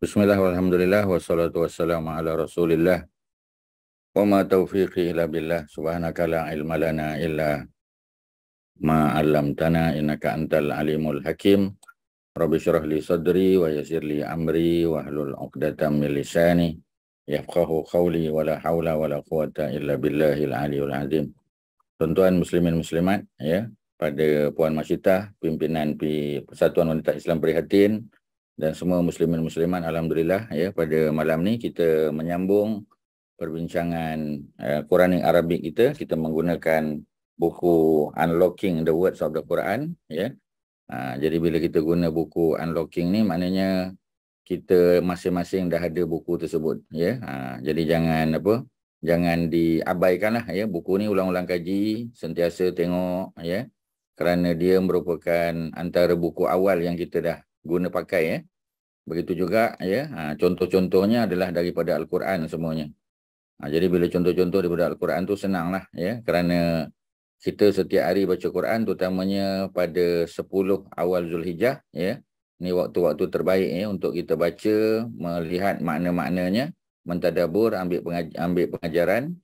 Bismillah walhamdulillah wassalatu wassalamu ala rasulillah wa ma taufiqi illa billah subhanaka la ilma lana illa ma 'allamtana innaka antal alimul hakim. Rabbi syrah li sadri wa yassir li amri wa hlul 'uqdatam min lisani yafqahu qawli wa la haula wa la quwata illa billahil aliyul azim. Tuan-tuan muslimin muslimat ya, pada Puan Masyitah, pimpinan Persatuan Wanita Islam Prihatin dan semua muslimin muslimat, alhamdulillah ya, pada malam ni kita menyambung perbincangan Quranic Arabic kita menggunakan buku Unlocking the Words of the Quran ya. Jadi bila kita guna buku Unlocking ni, maknanya kita masing-masing dah ada buku tersebut ya. Jadi jangan diabaikanlah ya, buku ni ulang-ulang kaji, sentiasa tengok ya, kerana dia merupakan antara buku awal yang kita dah guna pakai ya. Begitu juga ya, contoh-contohnya adalah daripada Al-Quran semuanya. Jadi bila contoh-contoh daripada Al-Quran tu senanglah ya, kerana kita setiap hari baca Quran, terutamanya pada 10 awal Zulhijjah ya. Ni waktu-waktu terbaik ya untuk kita baca, melihat makna-maknanya, mentadabur, ambil pengajaran.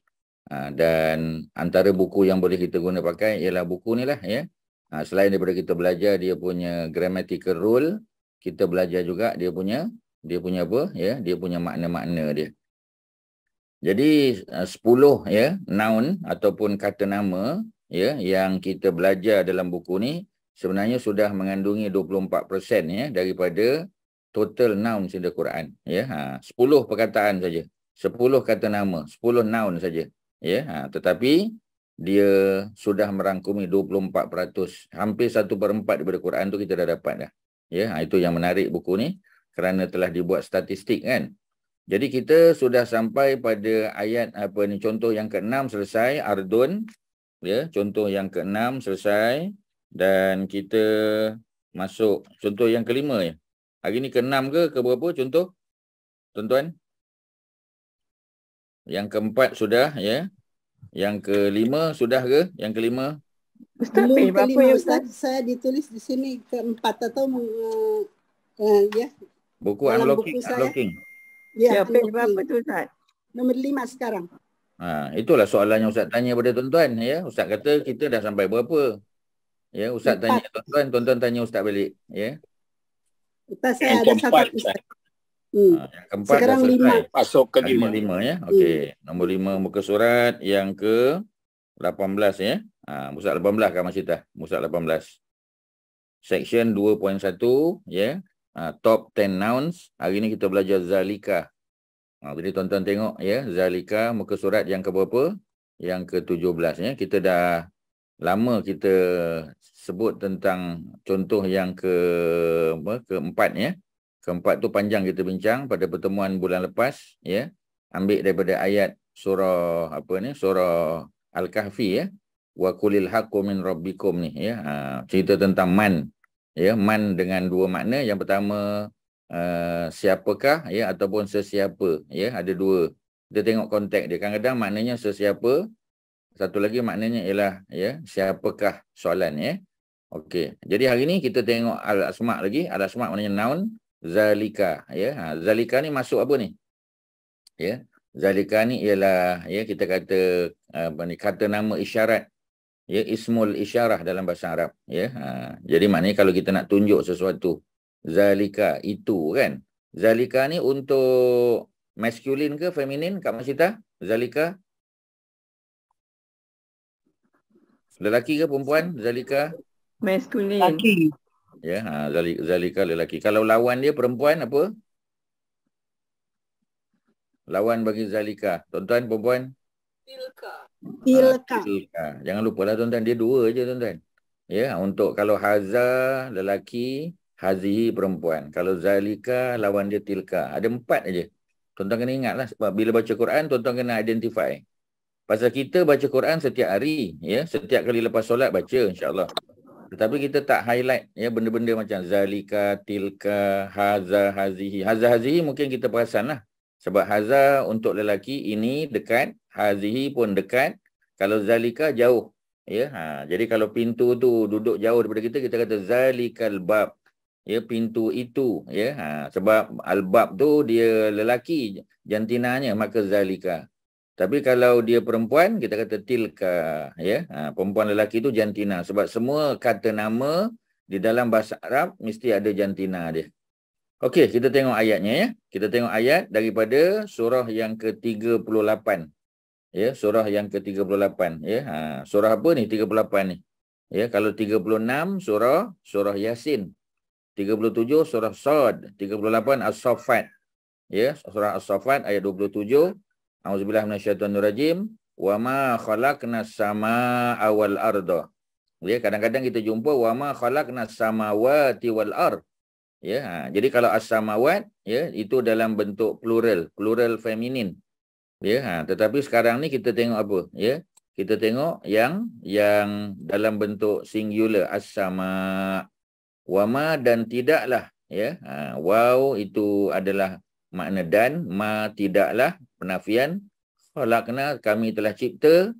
Dan antara buku yang boleh kita guna pakai ialah buku ni lah ya. Selain daripada kita belajar dia punya grammatical rule, kita belajar juga dia punya apa ya, dia punya makna-makna dia. Jadi 10 ya noun ataupun kata nama ya yang kita belajar dalam buku ni sebenarnya sudah mengandungi 24% ya daripada total noun di Quran ya. 10 perkataan saja, 10 kata nama, 10 noun saja ya. Tetapi dia sudah merangkumi 24%, hampir 1/4 daripada Quran tu kita dah dapat dah. Ya, itu yang menarik buku ni kerana telah dibuat statistik kan. Jadi kita sudah sampai pada ayat contoh yang ke-6 selesai, Ardun ya, contoh yang ke-6 selesai, dan kita masuk contoh yang ke-5 ya. Hari ni ke-6 ke berapa contoh? Tuan-tuan? Yang ke-4 sudah ya. Yang ke-5 sudah ke? Yang ke-5? Ustaz, berapa ya Ustaz? Saya ditulis di sini ke-4 atau ya. Buku Unlocking. Ya, berapa tu Ustaz? Nombor 5 sekarang. Itulah soalan yang Ustaz tanya pada tuan-tuan ya. Ustaz kata kita dah sampai berapa? Ya, Ustaz 4. Tanya tuan-tuan, tuan-tuan tanya Ustaz balik ya. Ustaz, saya ada catat Ustaz. Yang ke-4 sekarang 5. Masuk ke 5 ya. Okey, nombor 5 muka surat yang ke-18 ya. Muka 18 kan Masyitah? Muka 18. Section 2.1 ya. Top 10 nouns. Hari ni kita belajar zalika. Jadi tuan-tuan tengok ya, zalika muka surat yang ke berapa? Yang ke-17 ya. Kita dah lama kita sebut tentang contoh yang keempat ya. Keempat tu panjang kita bincang pada pertemuan bulan lepas ya. Ambil daripada ayat surah surah Al-Kahfi ya. Wa qulil haqqu min rabbikum ni ya. Cerita tentang man ya, man dengan dua makna. Yang pertama siapakah ya ataupun sesiapa ya, ada dua. Kita tengok konteks dia. Kadang-kadang maknanya sesiapa, satu lagi maknanya ialah ya siapakah soalan ya. Okey. Jadi hari ni kita tengok al-asma lagi. Al-asma maknanya noun. Zalika ya. Zalika ni masuk apa ni? Ya. Zalika ni ialah ya kita kata kata nama isyarat. Ya, ismul isyarah dalam bahasa Arab ya. Jadi maknanya kalau kita nak tunjuk sesuatu, zalika itu kan. Zalika ni untuk maskulin ke feminin Kak Masyitah? Zalika lelaki ke perempuan? Zalika maskulin. Lelaki. Ya, zalika lelaki. Kalau lawan dia perempuan apa? Lawan bagi zalika. Tuan-tuan perempuan? Tilka. Jangan lupalah tuan-tuan, dia dua je tuan-tuan. Ya, untuk kalau haza lelaki, hazihi perempuan. Kalau zalika lawan dia tilka. Ada 4 aja. Tuan-tuan kena ingatlah, sebab bila baca Quran tuan-tuan kena identify. Pasal kita baca Quran setiap hari ya, setiap kali lepas solat baca insya-Allah. Tetapi kita tak highlight ya benda-benda macam zalika, tilka, haza, hazihi. Haza, hazihi mungkin kita perasanlah. Sebab haza untuk lelaki ini dekat, hazihi pun dekat. Kalau zalika jauh ya. Jadi kalau pintu tu duduk jauh daripada kita, kita kata zalikal bab ya, pintu itu, ya. Sebab albab tu dia lelaki jantinanya, maka zalika. Tapi kalau dia perempuan, kita kata tilka, ya. Perempuan lelaki itu jantina. Sebab semua kata nama di dalam bahasa Arab mesti ada jantina dia. Okey, kita tengok ayatnya, ya. Kita tengok ayat daripada surah yang ke-38. Ya, surah yang ke-38, ya. Surah apa ni 38 ni? Ya, kalau 36 surah Yasin. 37 surah Sad, 38 As-Saffat. Ya, surah As-Saffat ayat 27. Auzubillahi minasyaitonirrajim. Wa ma khalaqnas samaa wal arda. Ya, kadang-kadang kita jumpa wa ma khalaqnas samawati wal ard. Ya, jadi kalau as-samawat, ya, itu dalam bentuk plural feminin. Ya, tetapi sekarang ni kita tengok apa? Ya, kita tengok yang dalam bentuk singular, as-sama. Wama dan tidaklah, ya. Waw itu adalah makna dan, ma tidaklah penafian. Khalaqna kami telah cipta.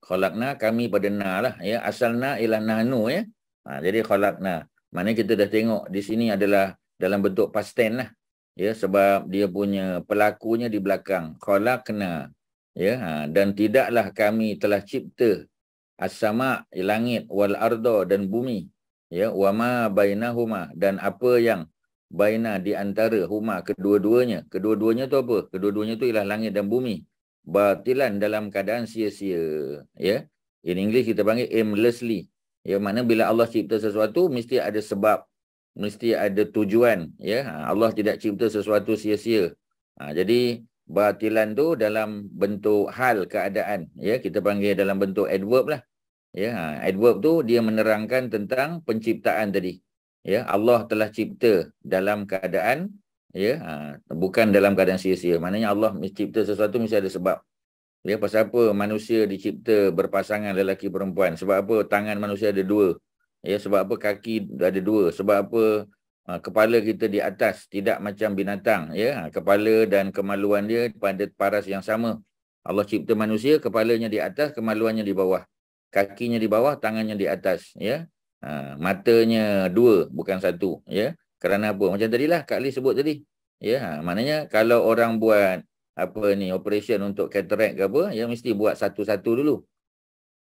Khalaqna kami pada na lah, ya. Asalna ialah nahnu, ya. Jadi khalaqna. Maknanya kita dah tengok di sini adalah dalam bentuk past tense lah. Ya, sebab dia punya pelakunya di belakang. Khalaqna, ya. Dan tidaklah kami telah cipta as-sama, langit, wal arda dan bumi. Ya, wama bainahuma dan apa yang baina di antara huma kedua-duanya. Kedua-duanya tu apa? Kedua-duanya tu ialah langit dan bumi. Batilan dalam keadaan sia-sia. Ya. In English kita panggil aimlessly. Ya, makna bila Allah cipta sesuatu mesti ada sebab, mesti ada tujuan, ya. Allah tidak cipta sesuatu sia-sia. Jadi batilan tu dalam bentuk hal keadaan, ya, kita panggil dalam bentuk adverb lah. Ya, adverb tu dia menerangkan tentang penciptaan tadi. Ya, Allah telah cipta dalam keadaan, ya, bukan dalam keadaan sia-sia. Maknanya Allah mencipta sesuatu mesti ada sebab. Ya, pasal apa manusia dicipta berpasangan lelaki perempuan? Sebab apa tangan manusia ada dua? Ya, sebab apa kaki ada dua? Sebab apa kepala kita di atas, tidak macam binatang, ya. Kepala dan kemaluan dia pada paras yang sama. Allah cipta manusia, kepalanya di atas, kemaluannya di bawah. Kakinya di bawah, tangannya di atas, ya. Matanya dua, bukan satu, ya. Kerana apa? Macam tadilah Kak Lee sebut tadi. Ya, maknanya kalau orang buat apa ni operation untuk cataract ke apa, ya mesti buat satu-satu dulu.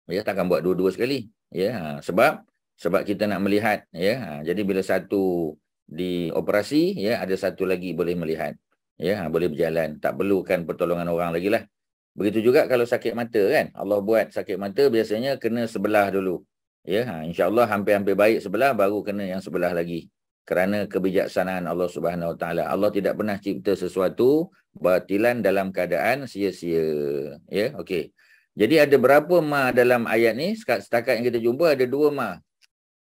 Ya, takkan buat dua-dua sekali. Ya, sebab kita nak melihat, ya. Jadi bila satu dioperasi, ya, ada satu lagi boleh melihat. Ya, boleh berjalan, tak perlukan pertolongan orang lagi lah. Begitu juga kalau sakit mata kan. Allah buat sakit mata biasanya kena sebelah dulu. Ya, insya-Allah hampir-hampir baik sebelah baru kena yang sebelah lagi. Kerana kebijaksanaan Allah Subhanahu Wa Taala. Allah tidak pernah cipta sesuatu batilan dalam keadaan sia-sia. Ya, okey. Jadi ada berapa ma dalam ayat ni? Setakat yang kita jumpa ada dua ma.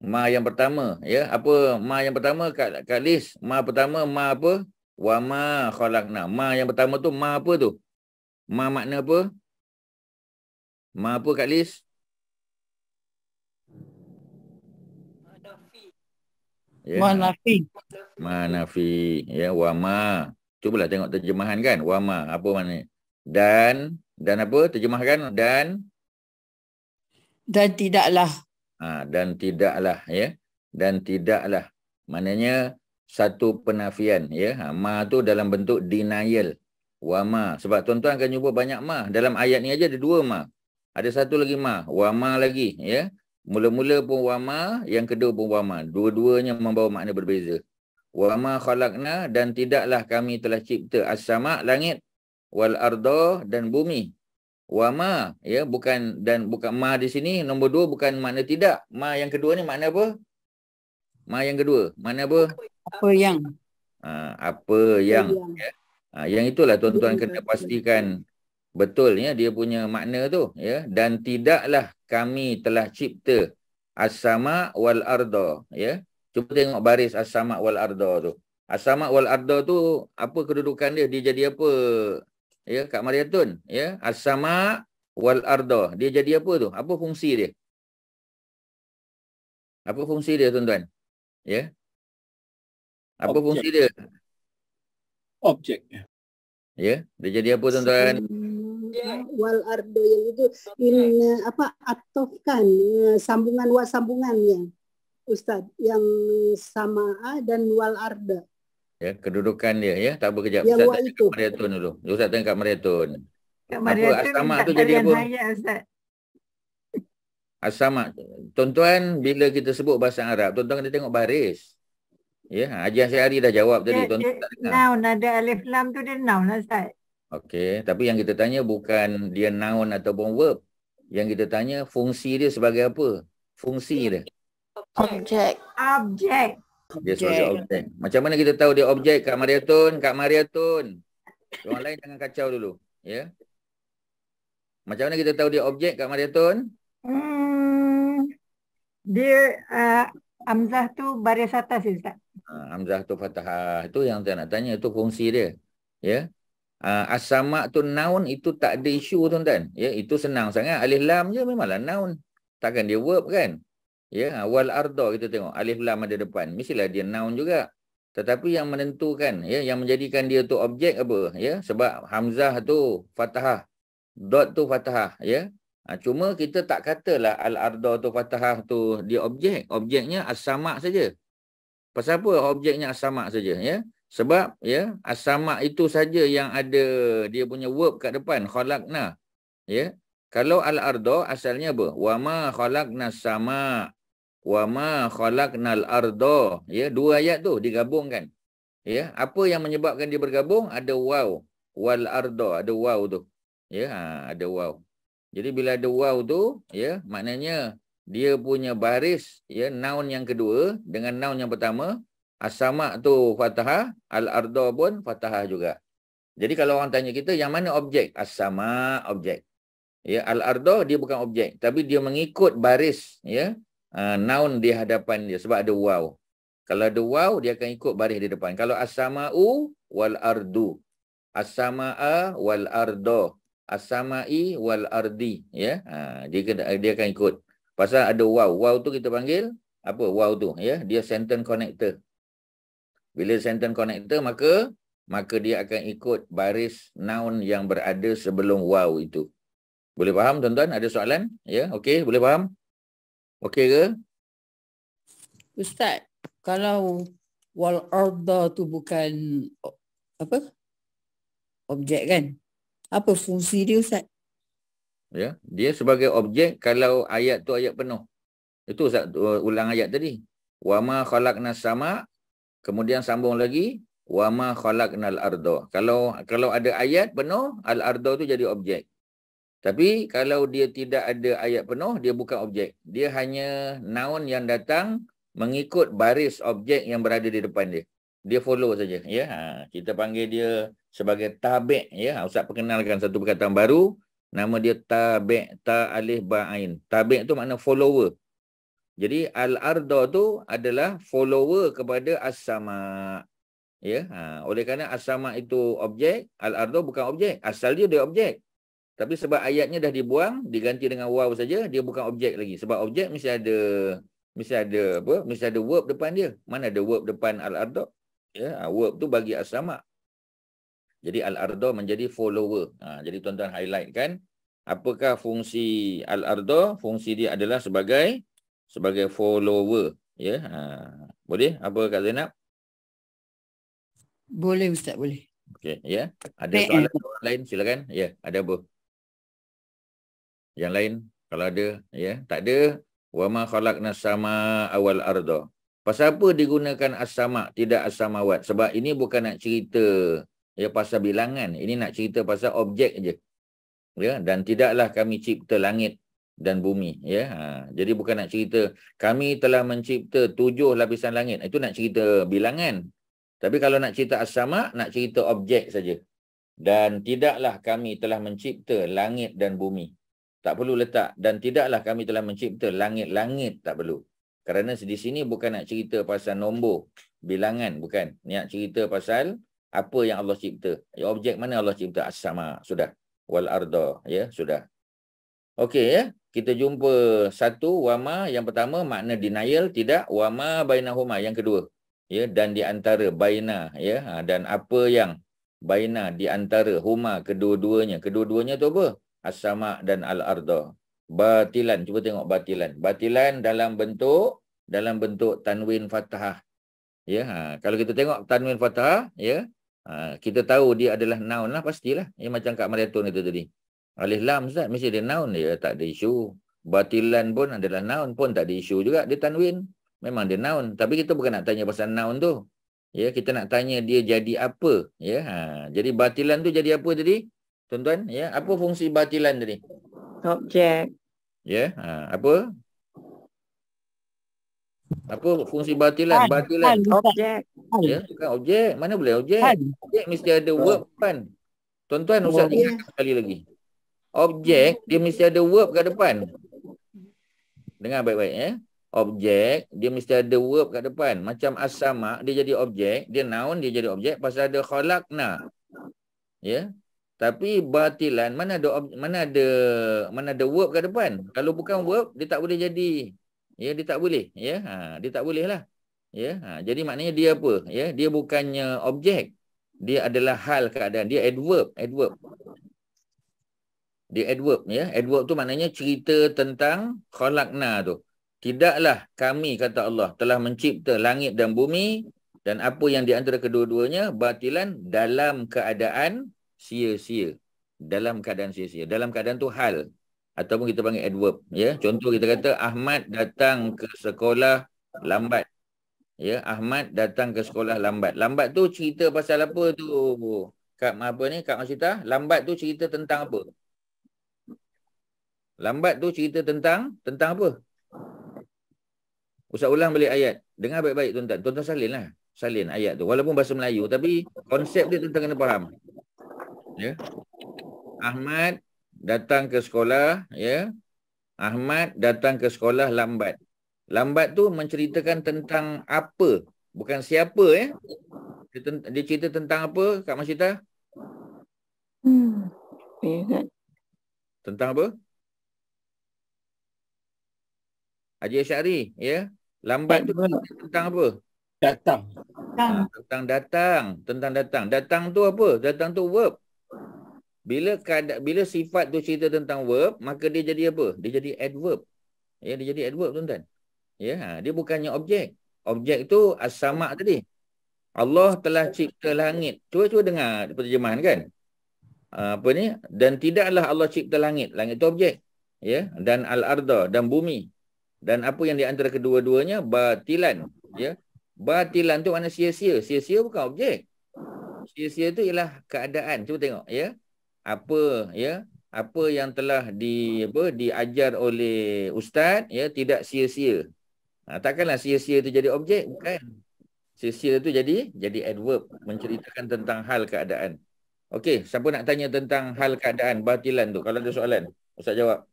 Ma yang pertama, ya. Apa ma yang pertama Kak Lis? Ma pertama ma apa? Wa ma khalaqna. Ma yang pertama tu ma apa tu? Ma makna apa? Ma apa Kak Lis? Ya. Manafi. Manafi. Ya, wa ma. Cubalah tengok terjemahan kan. Wa ma. Apa maknanya? Dan apa? Terjemahkan. Dan tidaklah. Dan tidaklah, ya. Dan tidaklah. Maknanya satu penafian, ya. Ma tu dalam bentuk denial. Wa ma. Sebab tuan-tuan akan jumpa banyak ma. Dalam ayat ni aja ada dua ma. Ada satu lagi ma. Wa ma lagi, ya. Mula-mula pun wa ma, yang kedua pun wa ma. Dua-duanya membawa makna berbeza. Wa ma khalaqna dan tidaklah kami telah cipta as-sama, langit, wal arda dan bumi. Wa ma, ya, bukan ma di sini nombor dua bukan makna tidak. Ma yang kedua ni makna apa? Ma yang kedua, makna apa? Apa yang? Apa yang, ya. Yang itulah tuan-tuan kena pastikan betul, ya, dia punya makna tu, ya. Dan tidaklah kami telah cipta as-sama wal arda, ya. Cuba tengok baris as-sama wal arda tu. As-sama wal arda tu apa kedudukan dia? Dia jadi apa? Ya, Kak Mariatun, ya. As-sama wal arda, dia jadi apa tu? Apa fungsi dia? Apa fungsi dia, tuan-tuan? Ya. Apa fungsi dia? Objek. Ya, dia jadi apa, tuan-tuan? Wal ardo yang itu atofkan sambungannya. Ustaz, yang sama dan wal arda. Ya, kedudukan dia ya. Tak apa kejap. Yang Ustaz wa tanya itu. kat Mariatun dulu. Ustaz tanya kat Mariatun. Kak Apa Mariatun as-sama minta tu jadi talian apa? hayat Ustaz. As-sama. Tuan-tuan bila kita sebut bahasa Arab, tuan-tuan kena tengok baris. Ya, Haji Asyari dah jawab tadi. Tuan-tuan tak dengar. Noun ada alif lam tu dia noun lah Ustaz. Okey, tapi yang kita tanya bukan dia noun ataupun verb. Yang kita tanya fungsi dia sebagai apa? Fungsi dia. Objek. Objek. Dia sebagai objek. Macam mana kita tahu dia objek? Kak Mariatun, Kak Mariatun. Orang lain jangan kacau dulu. Ya. Macam mana kita tahu dia objek, Kak Mariatun? Dia Hamzah tu baris atas Ustaz. Hamzah tu fathah. Itu yang saya nak tanya. Itu fungsi dia. Ya. As-sama tu noun itu tak ada isu tuan-tuan. Ya, itu senang sangat. Alif lam je memanglah noun. Takkan dia verb kan? Ya, wal arda kita tengok alif lam ada depan. Mestilah dia noun juga. Tetapi yang menentukan ya, yang menjadikan dia tu objek apa? Ya, sebab hamzah tu fathah. Dot tu fathah ya. Cuma kita tak katalah al arda tu fathah tu dia objek. Objeknya as-sama saja. Pasal apa objeknya as-sama saja ya? Sebab ya as-sama itu saja yang ada dia punya verb kat depan khalaqna ya. Kalau al-arda asalnya apa? Wa ma khalaqnas sama wa ma khalaqnal arda ya. Dua ayat tu digabungkan. Ya, apa yang menyebabkan dia bergabung? Ada waw. Wal arda ada waw tu. Ya, ada waw. Jadi bila ada waw tu ya maknanya dia punya baris ya noun yang kedua dengan noun yang pertama. As-sama tu fathah, al-arda pun fathah juga. Jadi kalau orang tanya kita yang mana objek? As-sama objek. Ya, al-arda dia bukan objek tapi dia mengikut baris ya noun di hadapan dia sebab ada waw. Kalau ada waw dia akan ikut baris di depan. Kalau as-sama'u wal ardu. As-sama'a wal arda. As-sama'i wal ardi ya. Dia akan ikut. Pasal ada waw. Waw tu kita panggil apa? Waw tu ya, dia sentence connector. Bila sentence connector maka dia akan ikut baris noun yang berada sebelum waw itu. Boleh faham tuan-tuan? Ada soalan? Ya, okey, boleh faham? Okey ke? Ustaz, kalau wal arda tu bukan apa? Objek kan? Apa fungsi dia Ustaz? Ya, dia sebagai objek kalau ayat tu ayat penuh. Itu Ustaz ulang ayat tadi. Wa ma khalaqnas sama. Kemudian sambung lagi wa ma khalaqnal arda. Kalau ada ayat penuh, al arda tu jadi objek. Tapi kalau dia tidak ada ayat penuh, dia bukan objek. Dia hanya noun yang datang mengikut baris objek yang berada di depan dia. Dia follow saja ya. Kita panggil dia sebagai tabi' ya. Ustaz perkenalkan satu perkataan baru, nama dia tabi', ta alif ba ain. Tabi' tu makna follower. Jadi al-arda tu adalah follower kepada as-sama. Ya, oleh kerana as-sama itu objek, al-arda bukan objek. Asal dia objek. Tapi sebab ayatnya dah dibuang, diganti dengan waw saja, dia bukan objek lagi. Sebab objek mesti ada apa? Mesti ada verb depan dia. Mana ada verb depan al-arda? Ya, verb tu bagi as-sama. Jadi al-arda menjadi follower. Jadi tuan-tuan highlight kan, apakah fungsi al-arda? Fungsi dia adalah sebagai follower ya. Boleh apa Kak Zainab? Boleh Ustaz, boleh. Okey ya. Ada soalan lain silakan. Ya, ada apa? Yang lain kalau ada ya, tak ada wa ma khalaqnas sama awal arda. Pasal apa digunakan as-sama tidak as-samawat? Sebab ini bukan nak cerita ya pasal bilangan, ini nak cerita pasal objek je. Ya, dan tidaklah kami cipta langit dan bumi ya. Jadi bukan nak cerita kami telah mencipta 7 lapisan langit. Itu nak cerita bilangan. Tapi kalau nak cerita as-sama, nak cerita objek saja. Dan tidaklah kami telah mencipta langit dan bumi. Tak perlu letak dan tidaklah kami telah mencipta langit-langit, tak perlu. Kerana di sini bukan nak cerita pasal nombor bilangan, bukan. Nak cerita pasal apa yang Allah cipta. Ya, objek mana Allah cipta? As-sama, sudah. Wal arda, ya, sudah. Okey ya. Kita jumpa satu wama yang pertama makna denial, tidak. Wama bainahuma yang kedua. Ya, dan di antara baina ya, dan apa yang baina di antara huma kedua-duanya. Kedua-duanya tu apa? As-sama dan al-arda. Batilan, cuba tengok batilan. Batilan dalam bentuk dalam bentuk tanwin fathah. Ya, kalau kita tengok tanwin fathah, ya, kita tahu dia adalah noun lah pastilah. Ya, macam Kak Mariatun itu tadi. Alif lam Ustaz, mesti dia noun, dia tak ada isu. Batilan pun adalah noun pun tak ada isu juga, dia tanwin. Memang dia noun, tapi kita bukan nak tanya pasal noun tu. Ya, kita nak tanya dia jadi apa, ya. Jadi batilan tu jadi apa tadi? Tuan-tuan, ya, apa fungsi batilan tadi? Objek. Ya, apa? Apa fungsi batilan? Batilan. Objek. Ya, bukan objek. Mana boleh objek? Objek mesti ada verb kan. Tuan-tuan, Ustaz ingatkan sekali lagi. Objek, dia mesti ada verb kat depan. Dengar baik-baik, ya. Objek, dia mesti ada verb kat depan. Macam as-sama, dia jadi objek. Dia noun, dia jadi objek. Pasal ada khalaqna. Ya. Tapi batilan, mana ada verb kat depan. Kalau bukan verb, dia tak boleh jadi. Ya, dia tak boleh. Ya, dia tak boleh lah. Ya, jadi maknanya dia apa? Ya, dia bukannya objek. Dia adalah hal keadaan. Dia adverb. Dia adverb, ya. Adverb tu maknanya cerita tentang khalaqna tu. Tidaklah kami, kata Allah, telah mencipta langit dan bumi dan apa yang di antara kedua-duanya batilan dalam keadaan sia-sia. Dalam keadaan sia-sia. Dalam keadaan tu hal. Ataupun kita panggil adverb. Ya. Contoh kita kata Ahmad datang ke sekolah lambat. Ya, Ahmad datang ke sekolah lambat. Lambat tu cerita pasal apa tu? Kak Masita, lambat tu cerita tentang apa? Lambat tu cerita tentang apa? Ustaz ulang balik ayat. Dengar baik-baik tuan-tuan. Tuan-tuan salin lah. Salin ayat tu. Walaupun bahasa Melayu. Tapi konsep dia tuan-tuan kena faham. Ya. Ahmad datang ke sekolah. Ya. Ahmad datang ke sekolah lambat. Lambat tu menceritakan tentang apa. Bukan siapa. Ya. Dia cerita tentang apa Kak Masita? Tentang apa? Haji Asyari, ya. Lambat tu tentang apa? Datang. Tentang datang. Tentang datang. Datang tu apa? Datang tu verb. Bila sifat tu cerita tentang verb, maka dia jadi apa? Dia jadi adverb. Ya, dia jadi adverb tuan-tuan. Ya, dia bukannya objek. Objek tu as-sama tadi. Allah telah cipta langit. Cuba dengar terjemahan kan? Apa ni? Dan tidaklah Allah cipta langit. Langit tu objek. Ya, dan al-arda dan bumi. Dan apa yang di antara kedua-duanya batilan, ya. Batilan tu mana sia-sia. Sia-sia bukan objek. Sia-sia tu ialah keadaan. Cuba tengok, ya. Apa yang telah diajar oleh ustaz, ya, tidak sia-sia. Takkanlah sia-sia tu jadi objek, bukan. Sia-sia tu jadi adverb, menceritakan tentang hal keadaan. Okey, siapa nak tanya tentang hal keadaan batilan tu? Kalau ada soalan, Ustaz jawab.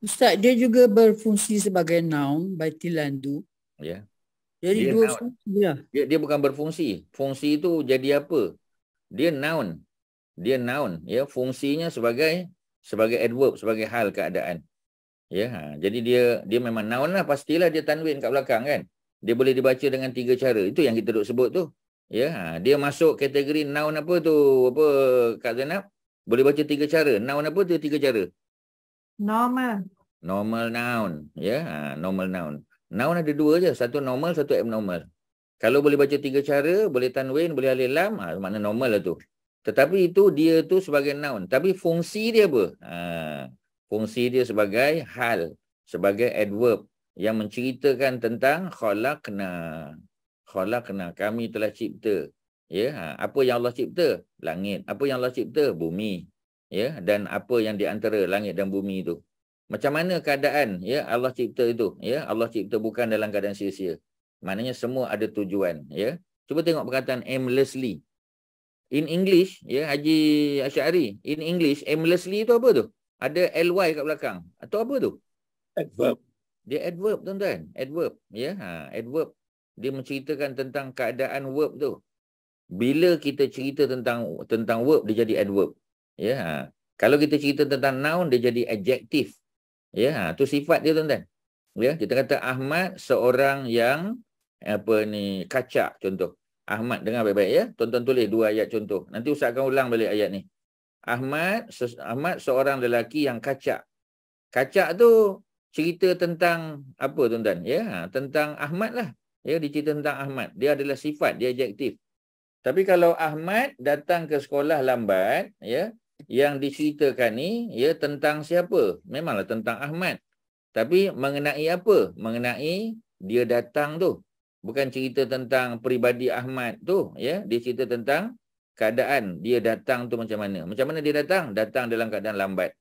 Ustaz, dia juga berfungsi sebagai noun, batilan tu. Ya. Jadi Dia dua noun. fungsi lah. Dia bukan berfungsi. Fungsi itu jadi apa? Dia noun. Ya, fungsinya sebagai adverb, sebagai hal keadaan. Ya, jadi dia memang noun lah, pastilah dia tanwin kat belakang kan. Dia boleh dibaca dengan 3 cara. Itu yang kita duk sebut tu. Ya, dia masuk kategori noun apa tu? Apa Kak Zainab? Boleh baca 3 cara. Noun apa tu 3 cara? Normal. Normal noun, ya, normal noun. Noun ada 2 je, satu normal, satu abnormal. Kalau boleh baca 3 cara, boleh tanwin, boleh alif lam, makna normal lah tu. Tetapi itu dia tu sebagai noun. Tapi fungsi dia apa? Fungsi dia sebagai hal, sebagai adverb yang menceritakan tentang khalaqna. Khalaqna, kami telah cipta. Ya, apa yang Allah cipta? Langit. Apa yang Allah cipta? Bumi. Ya, dan apa yang di antara langit dan bumi itu. Macam mana keadaan, ya, Allah cipta itu? Ya, Allah cipta bukan dalam keadaan sia-sia. Maknanya semua ada tujuan, ya. Cuba tengok perkataan aimlessly. In English, ya, Haji Asy'ari, in English aimlessly itu apa tu? Ada ly kat belakang. Atau apa tu? Adverb. Dia adverb, tuan-tuan. Adverb, ya. Adverb. Dia menceritakan tentang keadaan verb tu. Bila kita cerita tentang verb, dia jadi adverb. Ya, kalau kita cerita tentang noun, dia jadi adjektif. Ya, tu sifat dia tuan-tuan. Ya, kita kata Ahmad seorang yang kacak contoh. Ahmad, dengar baik-baik ya. Tuan-tuan tulis 2 ayat contoh. Nanti Ustaz akan ulang balik ayat ni. Ahmad seorang lelaki yang kacak. Kacak tu cerita tentang apa tuan-tuan? Ya, tentang Ahmad lah. Ya, dia cerita tentang Ahmad. Dia adalah sifat, dia adjektif. Tapi kalau Ahmad datang ke sekolah lambat, ya, yang diceritakan ni ya tentang siapa? Memanglah tentang Ahmad. Tapi mengenai apa? Mengenai dia datang tu. Bukan cerita tentang peribadi Ahmad tu, ya. Dia cerita tentang keadaan dia datang tu macam mana. Macam mana dia datang? Datang dalam keadaan lambat.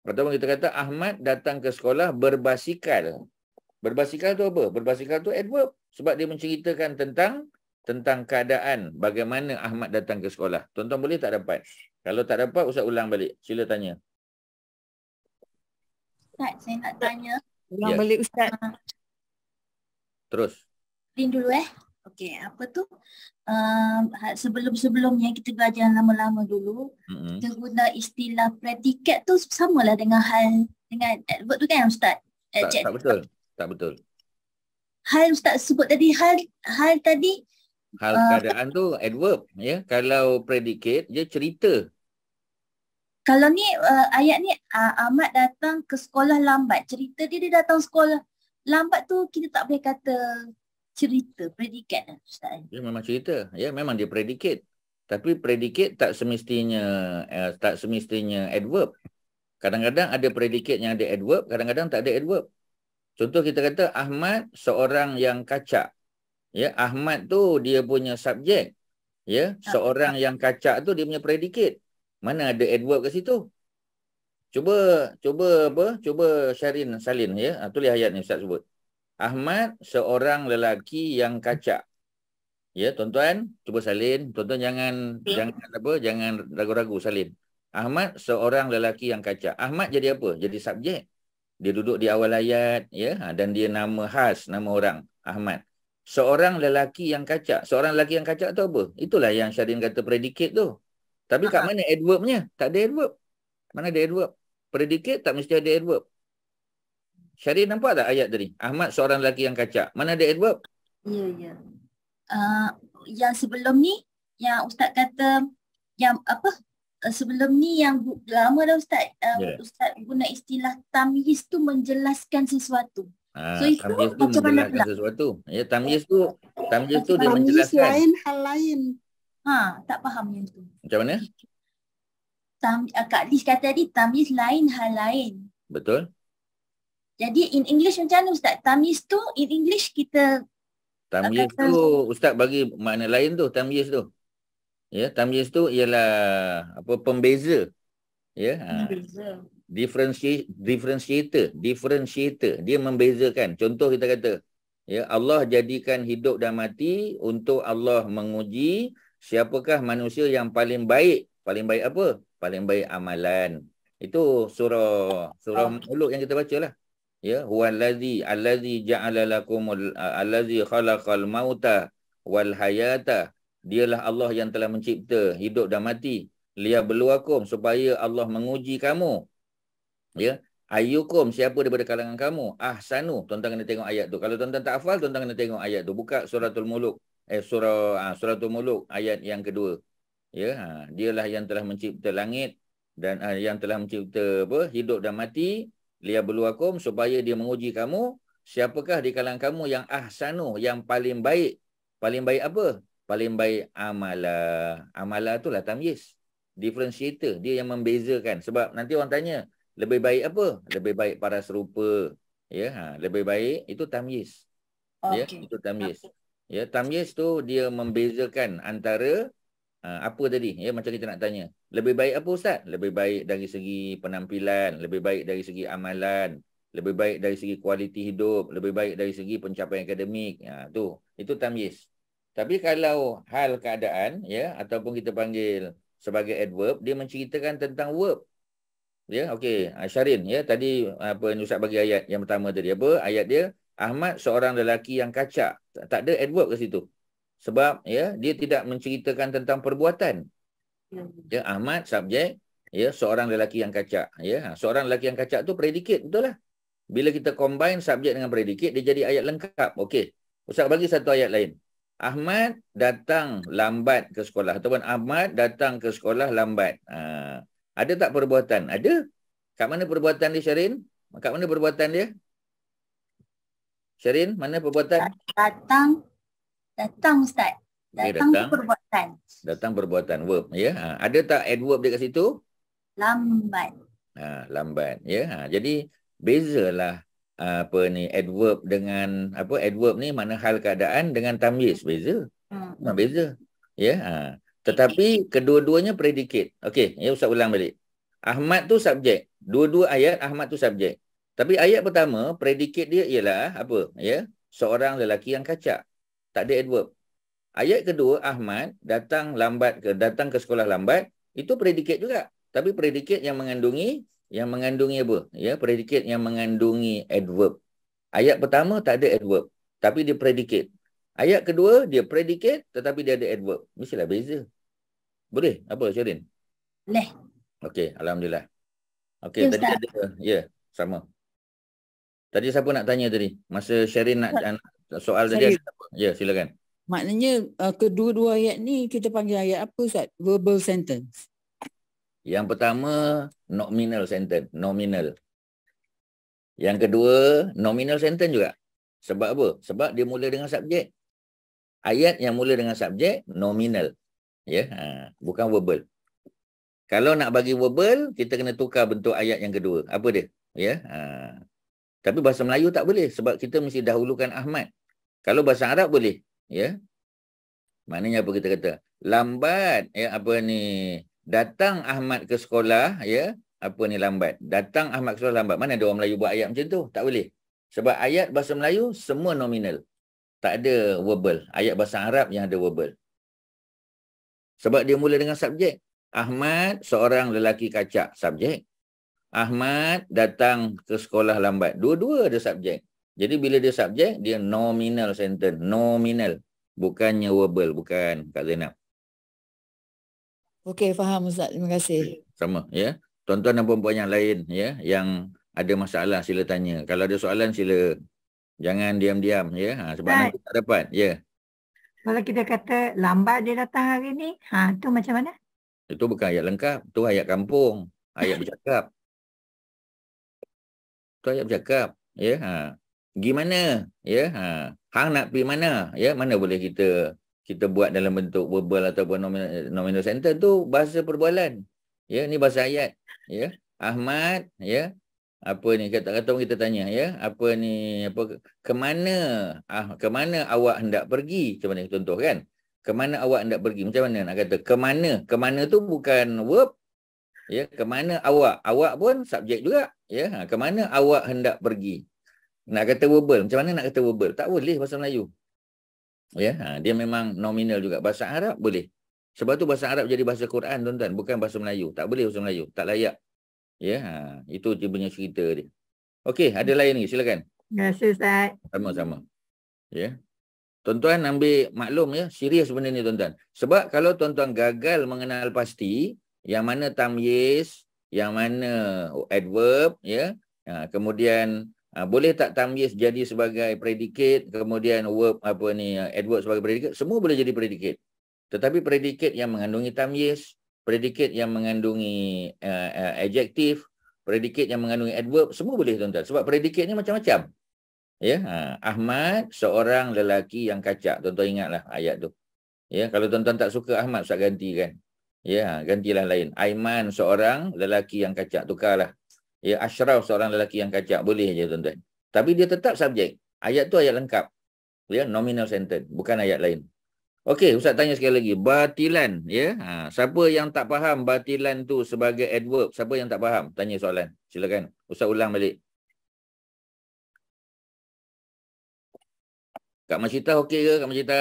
Ataupun kita kata Ahmad datang ke sekolah berbasikal. Berbasikal tu apa? Berbasikal tu adverb. Sebab dia menceritakan tentang keadaan bagaimana Ahmad datang ke sekolah. Tuan-tuan boleh tak dapat? Kalau tak dapat, Ustaz ulang balik. Sila tanya. Ustaz, saya nak tanya. Ulang Ya. balik Ustaz. Terus. Lin dulu Okey, apa tu? Sebelum-sebelumnya kita belajar lama-lama dulu, kita guna istilah predikat tu samalah dengan adverb tu kan Ustaz? Tak betul. Tak betul. Hal Ustaz sebut tadi, hal tadi. Hal keadaan tu adverb. Ya. Kalau predicate, dia cerita. Kalau ni ayat ni Ahmad datang ke sekolah lambat. Cerita dia datang sekolah lambat tu kita tak boleh kata cerita, predikat Ustaz. Dia memang cerita. Ya, memang dia predicate. Tapi predicate tak semestinya adverb. Kadang-kadang ada predicate yang ada adverb, kadang-kadang tak ada adverb. Contoh kita kata Ahmad seorang yang kacak. Ya, Ahmad tu dia punya subjek. Ya, seorang yang kacak tu dia punya predicate. Mana ada adverb kat situ? Cuba Syarin salin ya. Tulis ayat ni Ustaz sebut. Ahmad seorang lelaki yang kacak. Ya, tuan-tuan, cuba salin. Tuan-tuan jangan ragu-ragu salin. Ahmad seorang lelaki yang kacak. Ahmad jadi apa? Jadi subjek. Dia duduk di awal ayat ya, dan dia nama khas, nama orang Ahmad. Seorang lelaki yang kacak. Seorang lelaki yang kacak tu apa? Itulah yang Syarin kata predicate tu. Tapi kat mana adverbnya? Tak ada adverb. Mana ada adverb? Predicate tak mesti ada adverb. Syarin nampak tak ayat tadi? Ahmad seorang lelaki yang kacak. Mana ada adverb? Ya. Yang sebelum ni, yang Ustaz kata, yang apa? Sebelum ni yang lama dah Ustaz. Ustaz guna istilah tamyiz tu menjelaskan sesuatu. So itu tamyiz tu macam mana menjelaskan pula? sesuatu. Ya, tamyiz tu dia Tamyiz menjelaskan. lain, hal lain. Tak faham yang tu. Macam mana? Kak Liz kata tadi tamyiz lain, hal lain. Betul. Jadi in English macam mana Ustaz? Tamyiz tu in English kita Tamyiz tu Ustaz bagi makna lain tu, tamyiz tu. Ya, tamyiz tu ialah apa, pembeza. Ya. Differentiator. Dia membezakan. Contoh kita kata, ya, Allah jadikan hidup dan mati untuk Allah menguji siapakah manusia yang paling baik. Paling baik apa? Paling baik amalan. Itu surah Muluk yang kita bacalah. Ya, huwallazi ja'ala lakumul allazi khalaqal mauta wal hayata. Dialah Allah yang telah mencipta hidup dan mati. Liyabluwakum, supaya Allah menguji kamu. Ya, ayyukum, siapa daripada kalangan kamu ahsanu. Tuan-tuan kena tengok ayat tu. Kalau tuan-tuan tak hafal, tuan-tuan kena tengok ayat tu. Buka suratul Muluk. Suratul Muluk ayat yang kedua. Ya, dialah yang telah mencipta langit dan yang telah mencipta hidup dan mati. Liyabluwakum, supaya dia menguji kamu, siapakah di kalangan kamu yang ahsanu, yang paling baik. Paling baik apa? Paling baik amala. Amala itulah tamyiz. Differentiator, dia yang membezakan. Sebab nanti orang tanya, lebih baik apa? Lebih baik para serupa. Ya, lebih baik itu tamyiz. Ya, itu tamyiz. Ya, tamyiz tu dia membezakan antara apa tadi? Ya, macam kita nak tanya. Lebih baik apa Ustaz? Lebih baik dari segi penampilan, lebih baik dari segi amalan, lebih baik dari segi kualiti hidup, lebih baik dari segi pencapaian akademik. Itu tamyiz. Tapi kalau hal keadaan, ya, ataupun kita panggil sebagai adverb, dia menceritakan tentang verb. Ya, okey. Syarin, ya, tadi apa Ustaz bagi ayat yang pertama tadi apa? Ayat dia, Ahmad seorang lelaki yang kacak. Tak ada adverb ke situ. Sebab ya, dia tidak menceritakan tentang perbuatan. Ya, Ahmad subjek, ya, seorang lelaki yang kacak. Ya, seorang lelaki yang kacak tu predikat, betul lah. Bila kita combine subjek dengan predikat, dia jadi ayat lengkap. Okey. Ustaz bagi satu ayat lain. Ahmad datang lambat ke sekolah, ataupun Ahmad datang ke sekolah lambat. Ada tak perbuatan? Ada. Kat mana perbuatan dia, Syarin? Kat mana perbuatan dia? Syarin, mana perbuatan? Datang. Datang Ustaz. Okey, Datang tu datang. perbuatan. Datang perbuatan, verb. Ya. Ada tak adverb dekat situ? Lambat. Lambat. Ya. Jadi bezalah adverb dengan adverb ni mana hal keadaan dengan tamyiz, beza. Beza. Ya. Tetapi kedua-duanya predicate. Okey, ya Ustaz ulang balik. Ahmad tu subjek. Dua-dua ayat Ahmad tu subjek. Tapi ayat pertama predicate dia ialah apa? Ya, seorang lelaki yang kacak. Tak ada adverb. Ayat kedua Ahmad datang ke sekolah lambat, itu predicate juga. Tapi predicate yang mengandungi apa? Ya, predicate yang mengandungi adverb. Ayat pertama tak ada adverb, tapi dia predicate. Ayat kedua dia predicate tetapi dia ada adverb. Mestilah beza. Boleh? Apa Syarin? Boleh. Okey, alhamdulillah. Okey, tadi ada sama. Tadi siapa nak tanya tadi? Masa Syarin nak soal tadi apa? Ya, silakan. Maknanya kedua-dua ayat ni kita panggil ayat apa Ustaz? Verbal sentence. Yang pertama nominal sentence, nominal. Yang kedua nominal sentence juga. Sebab apa? Sebab dia mula dengan subjek. Ayat yang mula dengan subjek nominal. Ya, bukan verbal. Kalau nak bagi verbal, kita kena tukar bentuk ayat yang kedua. Apa dia? Ya. Tapi bahasa Melayu tak boleh sebab kita mesti dahulukan Ahmad. Kalau bahasa Arab boleh. Ya. Maknanya apa kita kata? Lambat, ya, datang Ahmad ke sekolah, ya. Lambat. Datang Ahmad ke sekolah lambat. Mana ada orang Melayu buat ayat macam tu? Tak boleh. Sebab ayat bahasa Melayu semua nominal. Tak ada verbal. Ayat bahasa Arab yang ada verbal. Sebab dia mula dengan subjek. Ahmad seorang lelaki kacak, subjek. Ahmad datang ke sekolah lambat. Dua-dua ada subjek. Jadi bila dia subjek, dia nominal sentence. Nominal. Bukannya verbal. Bukan, Kak Zainab. Okey, faham Ustaz. Terima kasih. Sama, ya. Tuan-tuan dan perempuan yang lain, ya, yang ada masalah, sila tanya. Kalau ada soalan, sila. Jangan diam-diam, ya. Sebab nanti tak dapat, ya. Kalau kita kata lambat dia datang hari ni, tu macam mana? Itu bukan ayat lengkap. Itu ayat kampung. Ayat bercakap. Itu ayat bercakap, ya. Gimana, ya. Hang nak pergi mana, ya. Mana boleh kita buat dalam bentuk verbal ataupun nominal sentence tu bahasa perbualan. Ya, ni bahasa ayat, ya. Ahmad, ya. Kata kita tanya, ya. Kemana awak hendak pergi? Macam mana contoh kan? Kemana awak hendak pergi? Macam mana nak kata kemana? Kemana tu bukan verb. Ya, kemana awak? Awak pun subjek juga, ya. Kemana awak hendak pergi? Nak kata verbal. Macam mana nak kata verbal? Tak boleh bahasa Melayu. Ya, dia memang nominal juga. Bahasa Arab boleh. Sebab tu bahasa Arab jadi bahasa Quran, tuan-tuan, bukan bahasa Melayu. Tak boleh bahasa Melayu, tak layak. Ya, itu dia punya cerita dia. Okey, ada lain ni, silakan. Terima kasih Ustaz. Sama-sama. Ya. Tuan-tuan ambil maklum, ya, serius benda ni tuan-tuan. Sebab kalau tuan-tuan gagal mengenal pasti yang mana tamyiz, yang mana adverb, ya. Kemudian boleh tak tamyiz jadi sebagai predicate, kemudian verb adverb sebagai predicate, semua boleh jadi predicate. Tetapi predicate yang mengandungi tamyiz, predicate yang mengandungi adjektif, predicate yang mengandungi adverb, semua boleh tuan-tuan. Sebab predicate ni macam-macam. Ya, Ahmad seorang lelaki yang kacak. Tuan-tuan ingatlah ayat tu. Ya, kalau tuan-tuan tak suka Ahmad, Ustaz ganti kan. Ya, gantilah lain. Aiman seorang lelaki yang kacak, tukarlah. Ya, Ashraf seorang lelaki yang kacak, boleh je tuan-tuan. Tapi dia tetap subjek. Ayat tu ayat lengkap. Ya, nominal sentence, bukan ayat lain. Okey, Ustaz tanya sekali lagi. Batilan, ya. Siapa yang tak faham batilan tu sebagai adverb? Siapa yang tak faham? Tanya soalan. Silakan. Ustaz ulang balik. Kak Masita okey ke Kak Masita?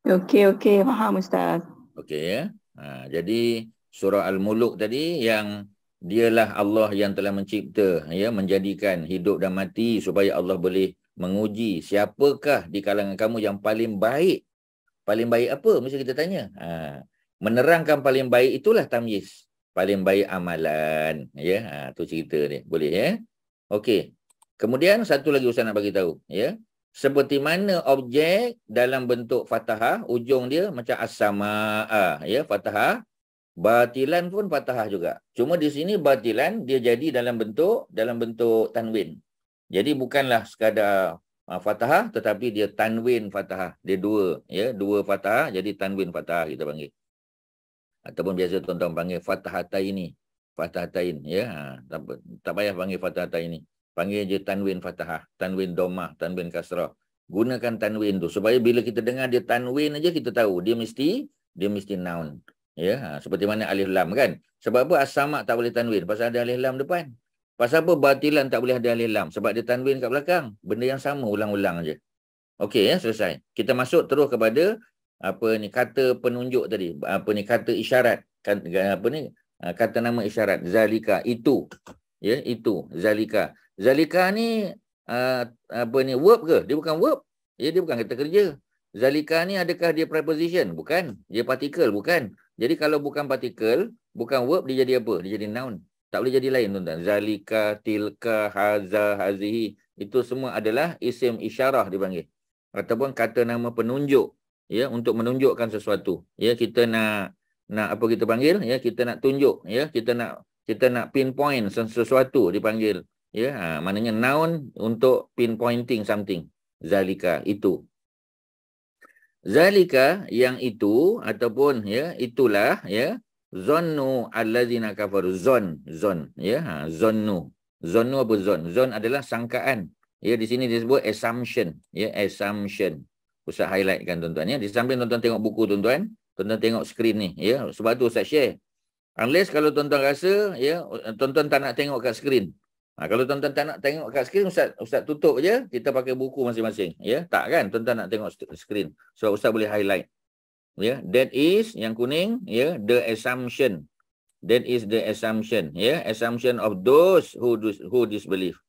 Okey. Faham Ustaz. Okey, ya. Jadi surah Al-Muluk tadi yang dialah Allah yang telah mencipta, ya, menjadikan hidup dan mati supaya Allah boleh menguji siapakah di kalangan kamu yang paling baik. Paling baik apa? Mesti kita tanya. Menerangkan paling baik itulah tamyiz. Paling baik amalan. Ya, tu cerita dia. Boleh, ya? Okey. Kemudian satu lagi Ustaz nak bagi tahu. Ya. Seperti mana objek dalam bentuk fathah, ujung dia macam as-samaa. Ya, fathah. Batilan pun fathah juga. Cuma di sini batilan dia jadi dalam bentuk tanwin. Jadi bukanlah sekadar fathah tetapi dia tanwin fathah. Dia dua, ya, dua fathah jadi tanwin fathah kita panggil. Ataupun biasa tuan-tuan panggil fatahataini. Fathatain, ya. Tak payah panggil fatahataini. Panggil je tanwin fathah, tanwin dhammah, tanwin kasrah. Gunakan tanwin tu supaya bila kita dengar dia tanwin aja kita tahu dia mesti noun. Ya, seperti mana alif lam kan? Sebab apa as-sama' tak boleh tanwin? Pasal ada alif lam depan. Pasal apa batilan tak boleh ada alif lam? Sebab dia tanwin kat belakang. Benda yang sama ulang-ulang aja. Okey, ya, selesai. Kita masuk terus kepada kata penunjuk tadi. Kata isyarat. Kata nama isyarat. Zalika, itu. Ya, itu. Zalika. Zalika ni verb ke? Dia bukan verb. Ya, dia bukan kata kerja. Zalika ni adakah dia preposition? Bukan. Dia partikel? Bukan. Jadi kalau bukan partikel, bukan verb, dia jadi apa? Dia jadi noun. Tak boleh jadi lain, tuan-tuan. Zalika, tilka, haza, hazihi. Itu semua adalah isim isyarah dipanggil. Ataupun kata nama penunjuk. Ya, untuk menunjukkan sesuatu. Ya, kita nak apa kita panggil? Ya, kita nak tunjuk. Ya, kita nak pinpoint sesuatu dipanggil. Ya, maknanya noun untuk pinpointing something. Zalika, itu. Zalika, yang itu, ataupun ya, itulah, ya, zonnu allazina kafaru. Zon, ya, zonnu. Zonnu apa zon? Zon adalah sangkaan. Ya, di sini disebut assumption. Ya, assumption. Ustaz highlight kan tuan-tuan, ya. Di samping tuan-tuan tengok buku tuan-tuan, tuan-tuan tengok skrin ni, ya. Sebab tu Ustaz share. Unless kalau tuan-tuan rasa, ya, tuan-tuan tak nak tengok kat skrin. Kalau tuan-tuan tak nak tengok kat skrin, Ustaz tutup je, kita pakai buku masing-masing. Ya, tak kan? Tuan-tuan nak tengok skrin. So Ustaz boleh highlight. Ya, that is yang kuning, ya, the assumption. That is the assumption, ya, assumption of those who disbelieve.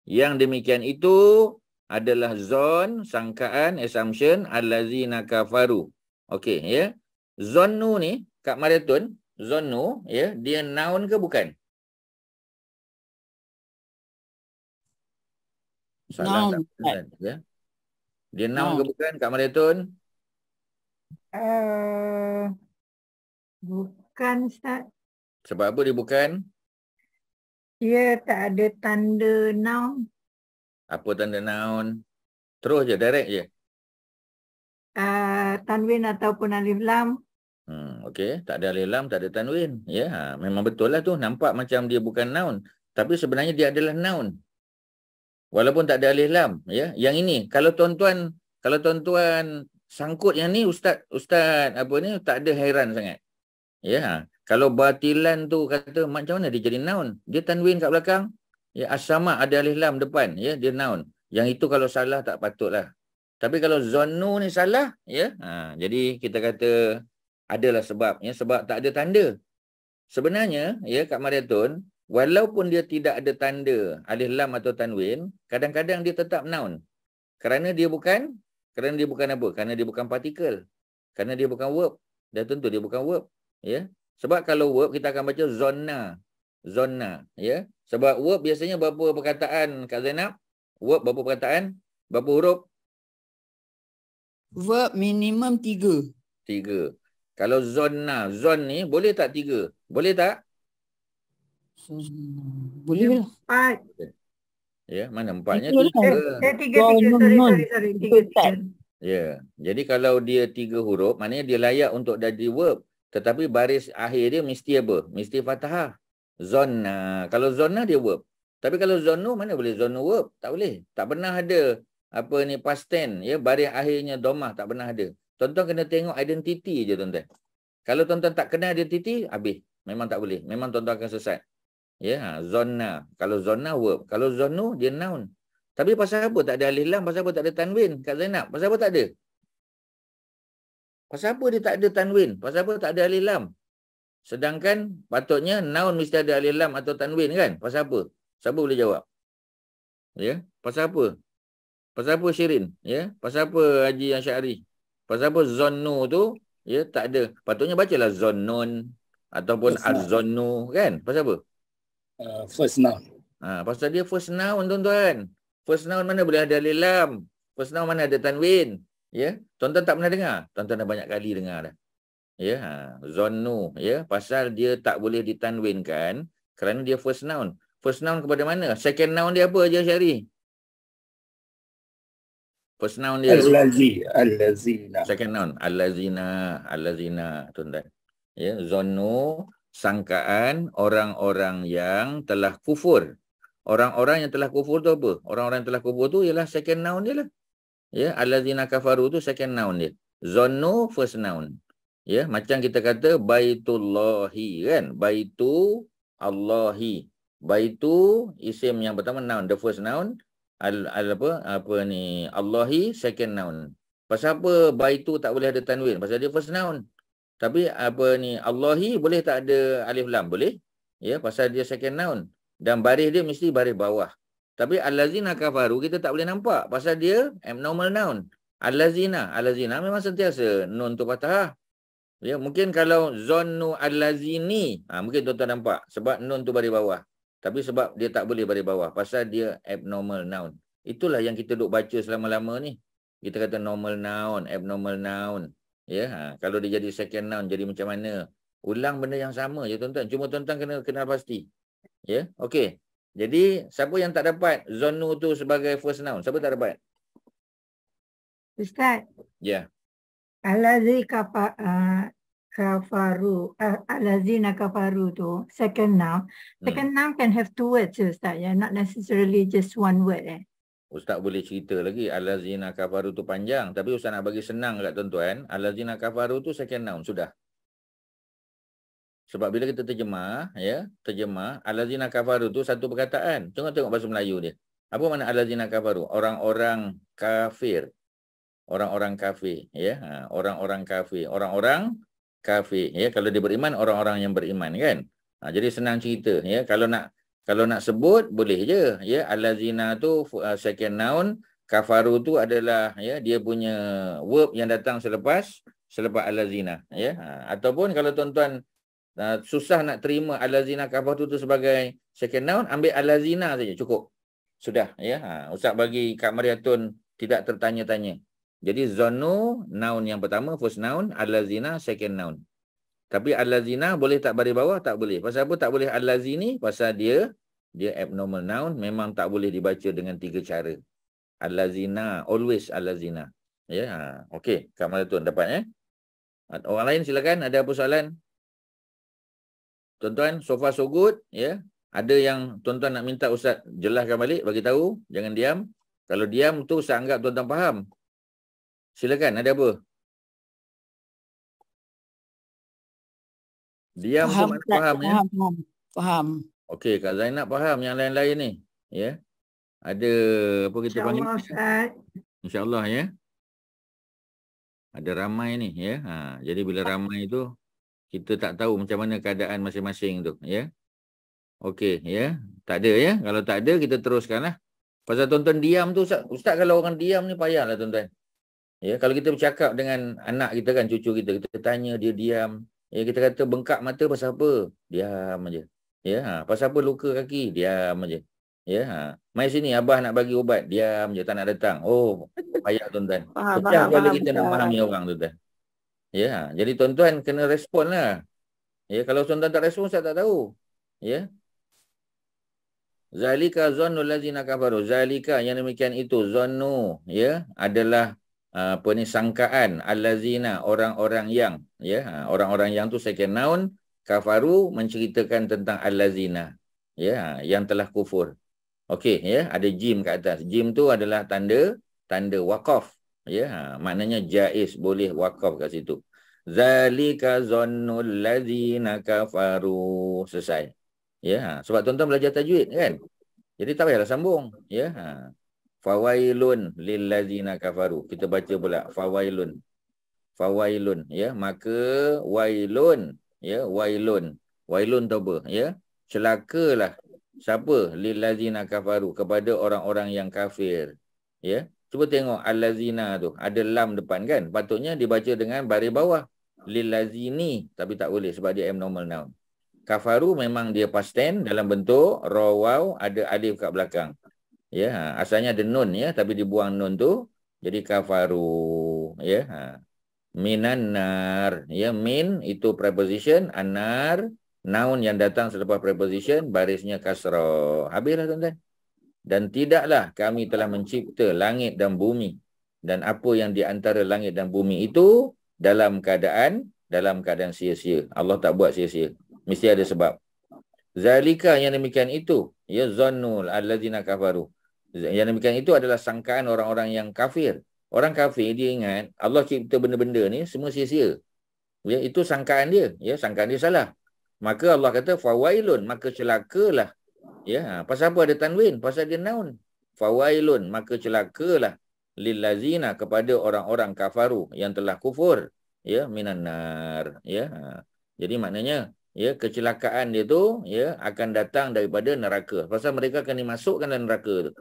Yang demikian itu adalah zon, sangkaan, assumption allazina kafaru. Okey, ya. Zonnu ni kat maraton, zonnu, ya, dia noun ke bukan? Noun. Ya. Dia noun ke bukan Kak Mariatun? Bukan, Ustaz. Sebab apa dia bukan? Dia tak ada tanda noun. Apa tanda noun? Terus je, direct je. Tanwin ataupun alif lam. Okey, tak ada alif lam, tak ada tanwin. Ya, memang betul lah tu. Nampak macam dia bukan noun. Tapi sebenarnya dia adalah noun. Walaupun tak ada alif lam, ya. Yang ini kalau tuan-tuan sangkut yang ni ustaz apa ni tak ada hairan sangat. Ya, kalau batilan tu kata macam mana dia jadi noun? Dia tanwin kat belakang. Ya, as-sama ada alif lam depan, ya, dia noun. Yang itu kalau salah tak patutlah. Tapi kalau zonnu ni salah, ya. Jadi kita kata adalah sebab, ya, sebab tak ada tanda. Sebenarnya, ya, Kak Mariatun, walaupun dia tidak ada tanda alif lam atau tanwin, kadang-kadang dia tetap noun. Kerana dia bukan apa? Kerana dia bukan partikel. Kerana dia bukan verb. Dah tentu dia bukan verb, ya. Sebab kalau verb kita akan baca zonna, ya. Sebab verb biasanya berapa perkataan Kak Zainab? Verb berapa perkataan? Berapa huruf? Verb minimum 3. 3. Kalau zonna, zon ni boleh tak 3? Boleh tak? Boleh lah. 4. Ya, mana 4-nya? 3. Sorry. 3. Ya, jadi kalau dia 3 huruf, maknanya dia layak untuk jadi verb. Tetapi baris akhir dia mesti apa? Mesti fathah. Zonna. Kalau zonna dia verb. Tapi kalau zonnu, mana boleh zonnu verb? Tak boleh. Tak pernah ada apa ni past tense, ya, baris akhirnya dhammah, tak pernah ada. Tuan-tuan kena tengok identiti je tuan-tuan. Kalau tuan-tuan tak kenal identiti, habis. Memang tak boleh. Memang tuan-tuan akan sesat. Ya, zonna. Kalau zonna verb. Kalau zonnu dia noun. Tapi pasal apa tak ada alif lam? Pasal apa tak ada tanwin? Kak Zainab, pasal apa tak ada? Pasal apa dia tak ada tanwin? Pasal apa tak ada alif lam? Sedangkan patutnya noun mesti ada alif lam atau tanwin kan? Pasal apa? Siapa boleh jawab? Ya, pasal apa? Pasal apa Syirin? Ya, pasal apa Haji Asy'ari? Pasal apa zonnu tu, ya, tak ada. Patutnya bacalah zonnun ataupun az-zonnu kan? Pasal apa? First noun. Pasal dia first noun tuan-tuan. First noun mana boleh ada alif lam? First noun mana ada tanwin? Ya, tuan-tuan tak pernah dengar? Tuan-tuan dah banyak kali dengar dah. Ya, zonnu, ya, pasal dia tak boleh ditanwinkan kerana dia first noun. First noun kepada mana? Second noun dia apa je Syari? First noun dia. Allazina. Second noun. Allazina. Tuan-tuan. Ya, zonnu, sangkaan orang-orang yang telah kufur. Orang-orang yang telah kufur tu apa? Orang-orang yang telah kufur tu ialah second noun dia lah. Ya, allazina kafaru tu second noun dia. Zonnu first noun. Ya, macam kita kata baitullahi kan? Baitu Allahi. Baitu isim yang pertama noun, the first noun. Allahi second noun. Pasal apa baitu tak boleh ada tanwin? Pasal dia first noun. Tapi Allahi boleh tak ada alif lam? Boleh. Ya, pasal dia second noun. Dan baris dia mesti baris bawah. Tapi allazina kafaru kita tak boleh nampak pasal dia abnormal noun. Allazina memang sentiasa nun tu fathah. Ya, mungkin kalau zonnu allazini, mungkin tuan-tuan nampak sebab nun tu baris bawah. Tapi sebab dia tak boleh baris bawah pasal dia abnormal noun. Itulah yang kita duk baca selama-lama ni. Kita kata normal noun, abnormal noun. Ya, kalau dia jadi second noun jadi macam mana? Ulang benda yang sama je tuan-tuan. Cuma tuan-tuan kena kenal pasti. Ya, okey. Jadi siapa yang tak dapat zonnu tu sebagai first noun? Siapa tak dapat? Ustaz. Ya. Allazina kafaru tu second noun. Second noun can have two words, Ustaz. Yeah, not necessarily just one word. Ustaz boleh cerita lagi. Allazina kafaru tu panjang. Tapi Ustaz nak bagi senang kat tuan-tuan. Allazina kafaru tu second noun. Sudah. Sebab bila kita terjemah, allazina kafaru tu satu perkataan. Tengok bahasa Melayu dia. Apa makna allazina kafaru? Orang-orang kafir. Orang-orang kafir, ya. Orang-orang kafir. Orang-orang kafir, ya. Kalau dia beriman, orang-orang yang beriman, kan? Jadi senang cerita, ya. Kalau nak sebut boleh je, ya. Allazina tu second noun, kafaru tu adalah, ya, dia punya verb yang datang selepas allazina, ya. Ataupun kalau tuan-tuan susah nak terima allazina kafaru tu sebagai second noun, ambil allazina saja cukup. Sudah, ya. Ustaz bagi Kak Mariatun tidak tertanya-tanya. Jadi zonnu noun yang pertama first noun, allazina second noun. Tapi allazina boleh tak baris bawah? Tak boleh. Pasal apa tak boleh allazini? Pasal dia abnormal noun, memang tak boleh dibaca dengan tiga cara. Allazina, always allazina. Ya, okey. Kak Mariatun dapat, Orang lain silakan, ada apa soalan? Tuan-tuan, so far so good, ya. Ada yang tuan-tuan nak minta Ustaz jelaskan balik, bagi tahu, jangan diam. Kalau diam tu Ustaz anggap tuan-tuan faham. Silakan, ada apa? Diam tu mana faham, ya? Faham. Okey, Kak Zainab faham, yang lain-lain ni. Ya. Ada apa kita panggil? InsyaAllah, Ustaz. InsyaAllah, ya. Ada ramai ni, ya. Jadi bila ramai tu, kita tak tahu macam mana keadaan masing-masing tu, ya. Okey, ya. Tak ada, ya. Kalau tak ada, kita teruskanlah. Pasal tuan-tuan diam tu, Ustaz kalau orang diam ni payahlah tuan-tuan. Ya, kalau kita bercakap dengan anak kita kan, cucu kita tanya, dia diam. Ya, kita kata bengkak mata pasal apa? Diam aja. Ya, pasal apa luka kaki? Diam aja. Ya, mai sini abah nak bagi ubat. Diam je, tak nak datang. Oh, payah tuan-tuan. Pecah kali kita nak memahami orang tuan-tuan. Ya, jadi tuan-tuan kena respon lah. Ya, kalau tuan-tuan tak respon, saya tak tahu. Ya. Zalika zannul ladzina kafaru. Zalika yang demikian itu zannu, ya, adalah sangkaan allazina, orang-orang yang, ya, orang-orang yang tu second noun, kafaru menceritakan tentang allazina, ya, yang telah kufur. Okey, ya, ada jim kat atas. Jim tu adalah tanda waqaf, ya, maknanya jaiz, boleh waqaf kat situ. Zalika zannul ladzina kafaru. Selesai. Ya, sebab tuan-tuan belajar tajwid kan. Jadi tak payahlah sambung, ya. Fawailun lillazina kafaru. Kita baca pula fawailun. Fawailun, ya. Maka wailun, ya, wailun. Wailun tu apa, ya? Celakalah. Siapa? Lillazina kafaru, kepada orang-orang yang kafir. Ya. Cuba tengok allazina tu, ada lam depan kan? Patutnya dibaca dengan baris bawah. Lillazini, tapi tak boleh sebab dia abnormal noun. Kafaru memang dia past tense dalam bentuk ra waw, ada alif kat belakang. Ya, asalnya ada nun, ya, tapi dibuang nun tu jadi kafaru, ya. Minan nar, ya, min itu preposition, anar noun yang datang selepas preposition, barisnya kasrah. Habislah tuan-tuan. Dan tidaklah kami telah mencipta langit dan bumi dan apa yang di antara langit dan bumi itu dalam keadaan sia-sia. Allah tak buat sia-sia. Mesti ada sebab. Zalika, yang demikian itu, ya zannul allazina kafaru. Yang demikian itu adalah sangkaan orang-orang yang kafir. Orang kafir dia ingat Allah cipta benda-benda ni semua sia-sia. Ya, itu sangkaan dia, ya, sangkaan dia salah. Maka Allah kata fawailun, maka celakalah. Ya, pasal apa ada tanwin? Pasal dia noun. Fawailun, maka celakalah lillazina, kepada orang-orang kafaru yang telah kufur, ya, minan nar, ya. Jadi maknanya, ya, kecelakaan dia tu, ya, akan datang daripada neraka. Pasal mereka akan dimasukkan dalam neraka tu.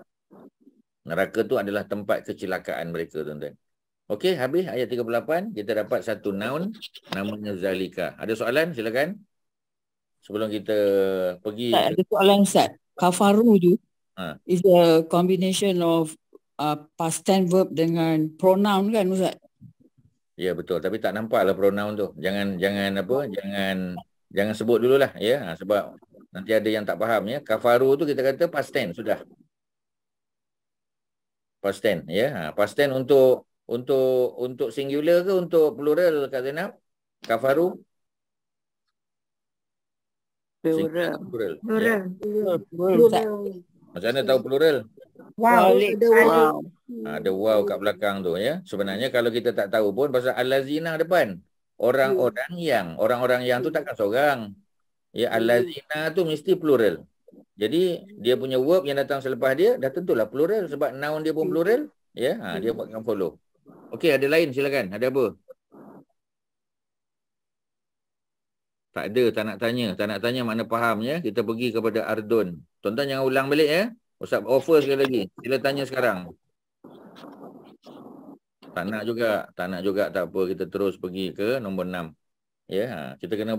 Neraka tu adalah tempat kecelakaan mereka, tuan-tuan. Okey, habis ayat 38, kita dapat satu noun namanya zalika. Ada soalan? Silakan. Sebelum kita pergi. Tak, ada soalan Ustaz. Kafaru tu is a combination of past tense verb dengan pronoun kan Ustaz? Ya, betul. Tapi tak nampaklah pronoun tu. Jangan sebut dululah, ya. Sebab nanti ada yang tak faham, ya. Kafaru tu kita kata past tense sudah. Past tense, ya. Past tense untuk singular ke untuk plural, Kak Zainab? Kafaru? Plural. Plural. Plural. Ya. Macam mana tahu plural? Wow. Ada wow. Ada wow kat belakang tu, ya. Sebenarnya kalau kita tak tahu pun pasal allazina depan. Orang-orang yang tu takkan seorang. Ya, allazina tu mesti plural. Jadi dia punya verb yang datang selepas dia dah tentulah plural sebab noun dia pun plural, ya. Dia buatkan follow. Okey, ada lain silakan. Ada apa? Tak ada, tak nak tanya makna faham, ya. Kita pergi kepada Ardun. Tuan-tuan jangan ulang balik, ya. Ustaz offer sekali lagi. Sila tanya sekarang. Tak nak juga tak apa, kita terus pergi ke nombor 6. Ya, kita kena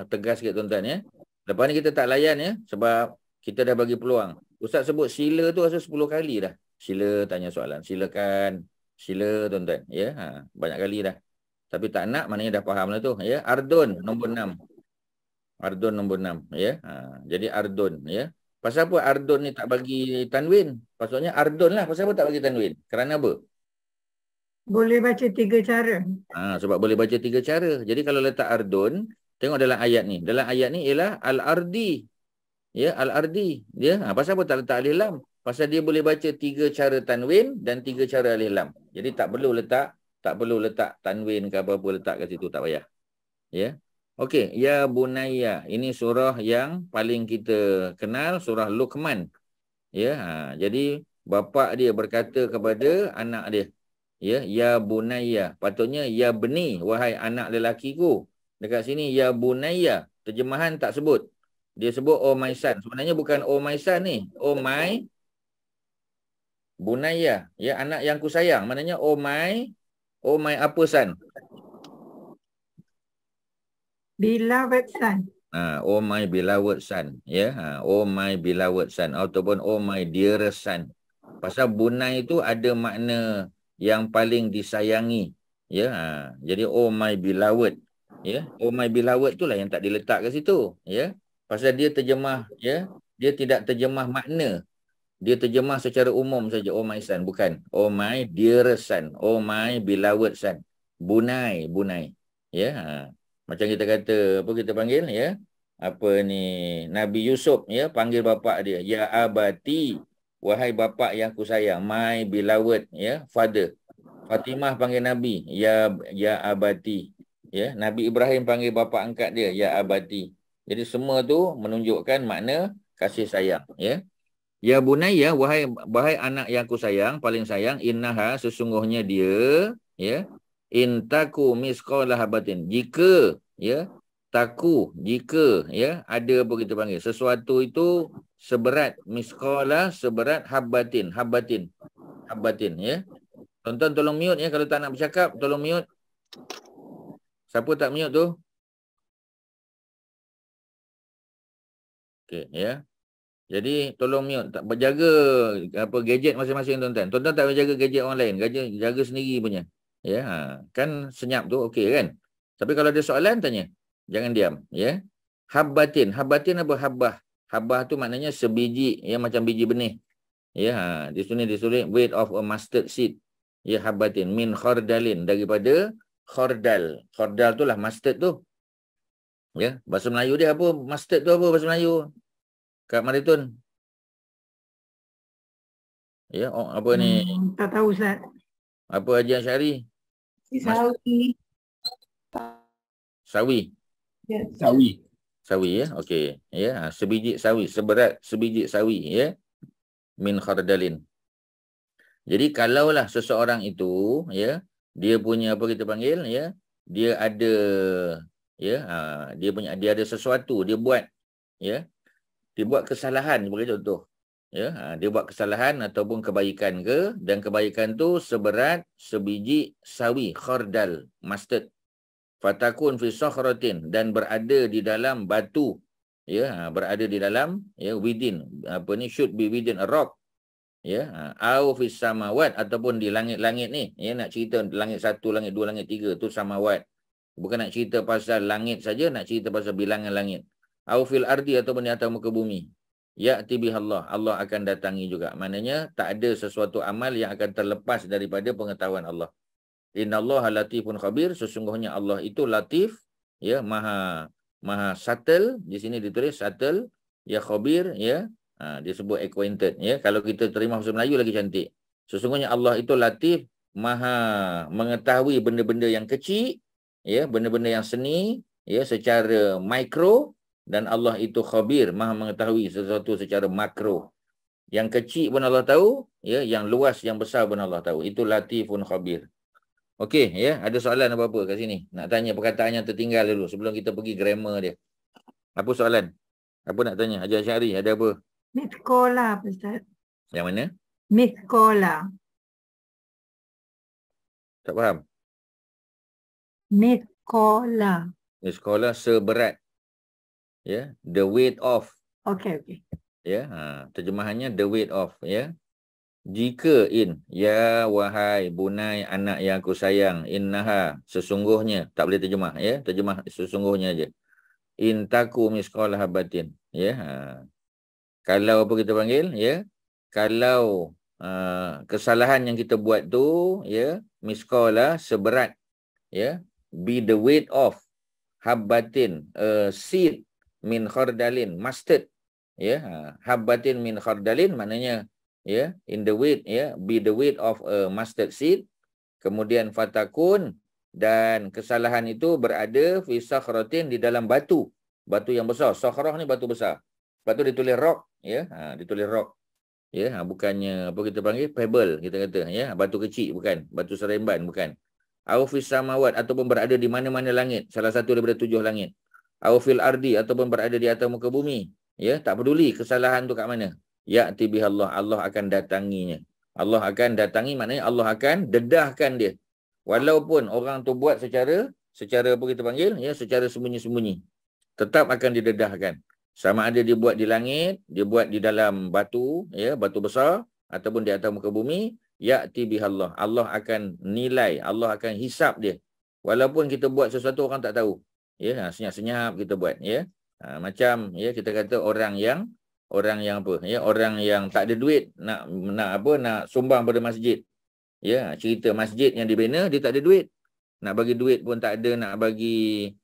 tegas sikit, tuan-tuan, ya. Lepas ni kita tak layan, ya, sebab kita dah bagi peluang. Ustaz sebut sila tu rasa 10 kali dah. Sila tanya soalan. Silakan. Sila, tuan-tuan, ya. Banyak kali dah. Tapi tak nak, maknanya dah faham lah tu, ya. Ardun nombor 6. Ardun nombor 6, ya. Jadi Ardun, ya. Pasal apa Ardun ni tak bagi tanwin? Maksudnya Ardun lah. Pasal apa tak bagi tanwin? Kerana apa? Boleh baca 3 cara. Sebab boleh baca 3 cara. Jadi kalau letak Ardun, tengok dalam ayat ni. Dalam ayat ni ialah Al-Ardi. Ya, Al-Ardi. Ya, pasal apa tak letak alif lam? Pasal dia boleh baca 3 cara tanwin dan 3 cara alif lam. Jadi tak perlu letak tanwin ke apa-apa, letak kat situ, tak payah. Ya. Okey, ya bunayya. Ini surah yang paling kita kenal, surah Luqman. Ya, jadi bapa dia berkata kepada anak dia, ya bunayya. Patutnya ya beni, wahai anak lelakiku. Dekat sini ya bunayya, terjemahan tak sebut. Dia sebut oh my son. Sebenarnya bukan oh my son ni, oh my bunayya, ya anak yang ku sayang. Maknanya oh my apa son? Beloved son. Oh my beloved son, ya. Oh my beloved son ataupun oh my dearest son. Pasal bunai itu ada makna yang paling disayangi, ya. Jadi oh my beloved, ya. Oh my beloved itulah yang tak diletak kat situ, ya. Pasal dia terjemah, ya. Dia tidak terjemah makna. Dia terjemah secara umum saja, oh my son, bukan oh my dearest son, oh my beloved son. Bunai, ya. Macam kita kata, apa kita panggil, ya? Apa ni, Nabi Yusuf, ya, panggil bapa dia, ya abati, wahai bapa yang ku sayang, my beloved, ya, father. Fatimah panggil Nabi, ya abati, ya. Nabi Ibrahim panggil bapa angkat dia, ya abati. Jadi semua tu menunjukkan makna kasih sayang, ya. Ya bunayya, wahai anak yang ku sayang, paling sayang, innaha, sesungguhnya dia, ya, intaku misqala habatin, jika, ya, jika, ya, ada apa kita panggil, sesuatu itu seberat misqala, seberat habatin, ya. Tonton tolong mute, ya, kalau tak nak bercakap tolong mute. Siapa tak mute tu? Okey, ya. Jadi tolong mute, tak berjaga apa gadget masing-masing, tuan-tuan. Tuan-tuan tak berjaga gadget orang lain, jaga sendiri punya. Ya, kan senyap tu okey kan? Tapi kalau ada soalan tanya. Jangan diam, ya. Habbatin apa habbah? Habbah tu maknanya sebiji, ya, macam biji benih. Ya, di sini ditulis weight of a mustard seed. Ya, habbatin min khardalin, daripada khardal. Khardal tu lah mustard tu. Ya, bahasa Melayu dia apa? Mustard tu apa bahasa Melayu? Kak Maritun. Ya, apa ni? Tak tahu Ustaz. Apa Haji Asyari? Sawi. Sawi. Yes. Sawi. Sawi ya. Okey. Ya, sebiji sawi, seberat sebiji sawi ya. Min khardalin. Jadi kalaulah seseorang itu ya, dia punya apa kita panggil ya, dia ada ya, dia ada sesuatu, dia buat ya. Dia buat kesalahan sebagai contoh. Ya, dia buat kesalahan ataupun kebaikan ke, dan kebaikan tu seberat sebiji sawi, khardal, mustard. Fatakun fi sakhratin, dan berada di dalam batu. Ya, berada di dalam ya, within apa ni, should be within a rock. Ya, au fis samawat, ataupun di langit-langit ni. Ya, nak cerita langit 1, langit 2, langit 3 tu samawat. Bukan nak cerita pasal langit saja, nak cerita pasal bilangan langit. Au fil ardi, ataupun di atas muka bumi. Ya'ti bihallah, Allah akan datangi juga. Maknanya tak ada sesuatu amal yang akan terlepas daripada pengetahuan Allah. Innallaha latifun khabir, sesungguhnya Allah itu latif, ya, maha subtle. Di sini ditulis subtle, ya, khabir, ya. Disebut acquainted ya. Kalau kita terima bahasa Melayu lagi cantik. Sesungguhnya Allah itu latif, maha mengetahui benda-benda yang kecil ya, benda-benda yang seni ya, secara mikro, dan Allah itu khabir, maha mengetahui sesuatu secara makro. Yang kecil pun Allah tahu ya, yang luas, yang besar pun Allah tahu. Itu latifun khabir. Okey ya, ada soalan apa-apa kat sini? Nak tanya perkataan yang tertinggal dulu sebelum kita pergi grammar dia. Apa soalan? Apa nak tanya? Haji Asyari, ada apa? Mitkola apa Ustaz? Yang mana? Mitkola. Tak faham? Mitkola. Di sekolah seberat. Ya, the weight of. Okey. Ya, terjemahannya the weight of ya. Jika ya wahai bunai anak yang aku sayang, innaha, sesungguhnya, tak boleh terjemah ya, terjemah sesungguhnya aja. In taku misqala habatin ya. Kalau apa kita panggil ya, kalau kesalahan yang kita buat tu ya, misqala, seberat ya, be the weight of habbatin, seed min khardalin, mustard ya. Habbatin min khardalin maknanya ya, in the weight ya, be the weight of a mustard seed. Kemudian fatakun, dan kesalahan itu berada fi sakhratin, di dalam batu yang besar. Sakhrah ni batu besar. Lepas tu ditulis rock ya, ditulis rock ya, bukannya apa kita panggil pebble, kita kata ya, batu kecil, bukan batu seremban, bukan. Au fis samawat, ataupun berada di mana-mana langit, salah satu daripada 7 langit. Au fil ardi, ataupun berada di atas muka bumi ya, tak peduli kesalahan tu kat mana. Ya'ti bihallah, Allah akan datanginya. Allah akan datangi maknanya Allah akan dedahkan dia. Walaupun orang tu buat secara apa kita panggil ya, secara sembunyi-sembunyi, tetap akan didedahkan. Sama ada dia buat di langit, dia buat di dalam batu ya, batu besar, ataupun di atas muka bumi, ya'ti bihallah, Allah akan nilai, Allah akan hisap dia. Walaupun kita buat sesuatu orang tak tahu ya, senyap-senyap kita buat ya. Macam ya, kita kata orang yang apa ya, orang yang tak ada duit nak sumbang pada masjid ya, cerita masjid yang dibina, dia tak ada duit, nak bagi duit pun tak ada, nak bagi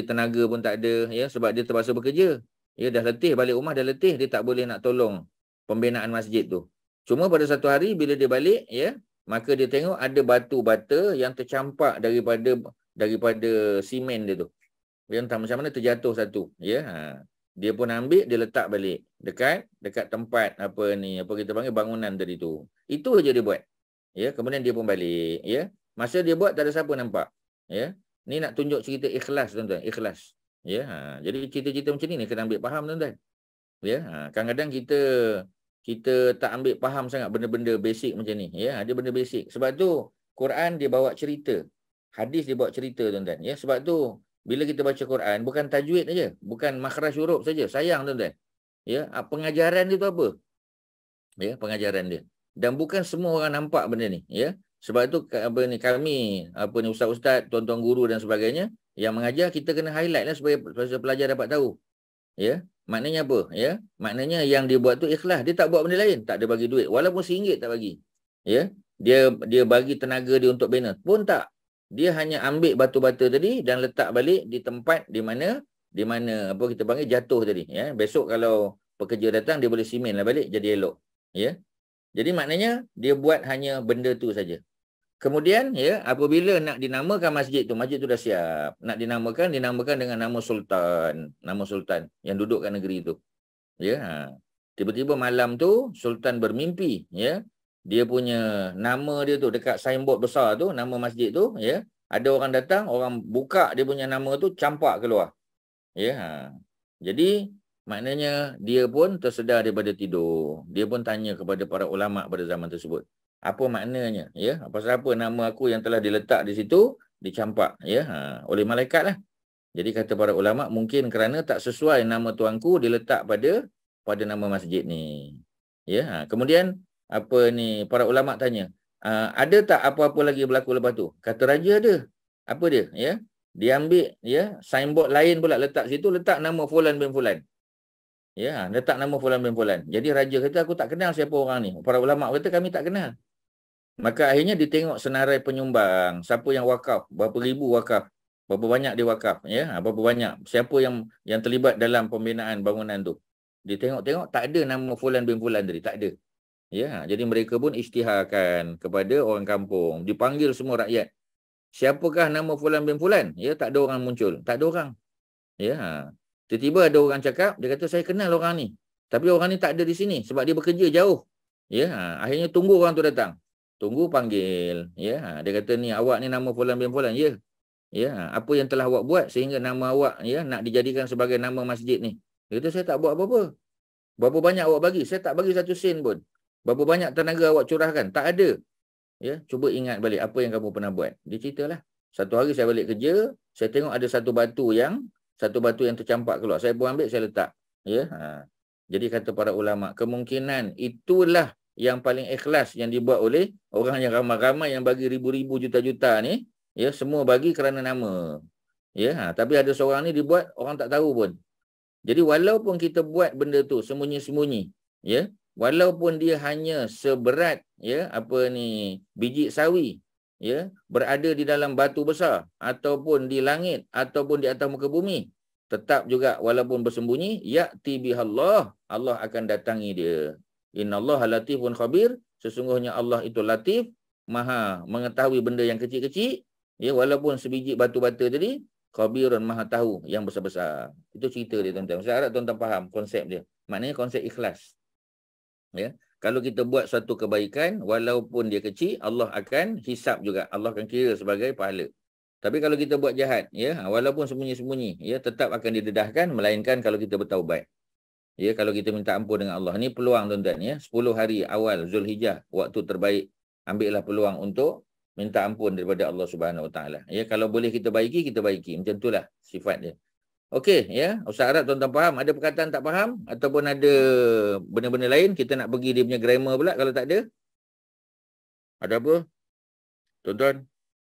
tenaga pun tak ada ya, sebab dia terpaksa bekerja ya, dah letih, balik rumah dah letih, dia tak boleh nak tolong pembinaan masjid tu. Cuma pada satu hari bila dia balik ya, maka dia tengok ada batu bata yang tercampak daripada simen dia tu, yang entah macam mana terjatuh satu ya. Dia pun ambil, dia letak balik dekat tempat apa kita panggil bangunan tadi tu. Itu aja dia buat ya. Kemudian dia pun balik ya. Masa dia buat tak ada siapa nampak ya. Ni nak tunjuk cerita ikhlas tuan-tuan, ikhlas ya. Jadi cerita-cerita macam ni kena ambil faham tuan-tuan ya. Kadang-kadang kita tak ambil faham sangat benda-benda basic macam ni ya. Ada benda basic. Sebab tu Quran dia bawa cerita, hadis dia bawa cerita tuan-tuan ya. Sebab tu bila kita baca Quran, bukan tajwid saja, bukan makhraj huruf saja. Sayang tuan-tuan. Ya, pengajaran dia tu apa? Ya, pengajaran dia. Dan bukan semua orang nampak benda ni, ya. Sebab tu kami ustaz-ustaz, tuan-tuan guru dan sebagainya yang mengajar, kita kena highlight lah supaya pelajar dapat tahu. Ya, maknanya apa? Ya, maknanya yang dia buat tu ikhlas. Dia tak buat benda lain, tak ada bagi duit, walaupun RM1 tak bagi. Ya. dia bagi tenaga dia untuk bina. Pun tak. Dia hanya ambil batu bata tadi dan letak balik di tempat di mana apa kita panggil jatuh tadi. Ya. Besok kalau pekerja datang, dia boleh simen lah balik jadi elok. Ya. Jadi maknanya dia buat hanya benda tu saja. Kemudian ya, apabila nak dinamakan masjid tu dah siap. Nak dinamakan dengan nama sultan yang duduk kat negeri tu. Ya. Tiba-tiba malam tu sultan bermimpi, ya. Dia punya nama dia tu dekat signboard besar tu, nama masjid tu, ya. Ada orang datang, orang buka dia punya nama tu, campak keluar. Ya. Jadi maknanya dia pun tersedar daripada tidur. Dia pun tanya kepada para ulama pada zaman tersebut. Apa maknanya? Ya, pasal apa nama aku yang telah diletak di situ dicampak, ya, oleh malaikat lah. Jadi kata para ulama, mungkin kerana tak sesuai nama tuanku diletak pada nama masjid ni. Ya, kemudian apa ni para ulama tanya, ada tak apa-apa lagi berlaku lepas tu? Kata raja ada. Apa dia? Ya, dia ambil ya signboard lain pula letak situ, letak nama fulan bin fulan. Ya, letak nama fulan bin fulan. Jadi raja kata aku tak kenal siapa orang ni. Para ulama kata kami tak kenal. Maka akhirnya ditengok senarai penyumbang, siapa yang wakaf, berapa ribu wakaf, berapa banyak dia wakaf, ya, berapa banyak, siapa yang terlibat dalam pembinaan bangunan tu. Ditengok-tengok tak ada nama fulan bin fulan tadi, tak ada. Ya, jadi mereka pun isytiharkan kepada orang kampung, dipanggil semua rakyat. Siapakah nama fulan bin fulan? Ya, tak ada orang muncul, tak ada orang. Ya. Tiba-tiba ada orang cakap, dia kata saya kenal orang ni. Tapi orang ni tak ada di sini sebab dia bekerja jauh. Ya, akhirnya tunggu orang tu datang. Tunggu panggil, ya. Dia kata ni awak ni nama fulan bin fulan, ya. Ya, apa yang telah awak buat sehingga nama awak ya nak dijadikan sebagai nama masjid ni? Dia kata saya tak buat apa-apa. Berapa banyak awak bagi? Saya tak bagi satu sen pun. Berapa banyak tenaga awak curahkan? Tak ada. Ya, cuba ingat balik apa yang kamu pernah buat. Dia ceritalah. Satu hari saya balik kerja, saya tengok ada satu batu yang tercampak keluar. Saya pun ambil, saya letak. Ya. Jadi kata para ulama, kemungkinan itulah yang paling ikhlas yang dibuat oleh orang yang ramai-ramai yang bagi ribu-ribu juta-juta ni, ya, semua bagi kerana nama. Ya, tapi ada seorang ni dibuat orang tak tahu pun. Jadi walaupun kita buat benda tu sembunyi-sembunyi, ya, walaupun dia hanya seberat ya apa ni biji sawi, ya, berada di dalam batu besar ataupun di langit ataupun di atas muka bumi, tetap juga walaupun bersembunyi, ya'ti bihallah, Allah akan datangi dia. Innallaha latifun khabir, sesungguhnya Allah itu latif, maha mengetahui benda yang kecil-kecil, ya, walaupun sebiji batu bata tadi, khabirun, maha tahu yang besar-besar. Itu cerita dia tuan-tuan. Saya harap tuan-tuan faham konsep dia. Maknanya konsep ikhlas. Ya, kalau kita buat suatu kebaikan walaupun dia kecil, Allah akan hisap juga. Allah akan kira sebagai pahala. Tapi kalau kita buat jahat, ya, walaupun sembunyi-sembunyi, ya, tetap akan didedahkan, melainkan kalau kita bertaubat. Ya, kalau kita minta ampun dengan Allah. Ini peluang tuan-tuan, ya. 10 hari awal Zulhijjah, waktu terbaik. Ambillah peluang untuk minta ampun daripada Allah Subhanahu Wa Taala. Ya, kalau boleh kita baiki, kita baiki. Macam itulah sifat dia. Okey, ya. Ustaz harap tuan-tuan faham. Ada perkataan tak faham ataupun ada benda-benda lain, kita nak pergi dia punya grammar pula kalau tak ada. Ada apa? Tuan-tuan?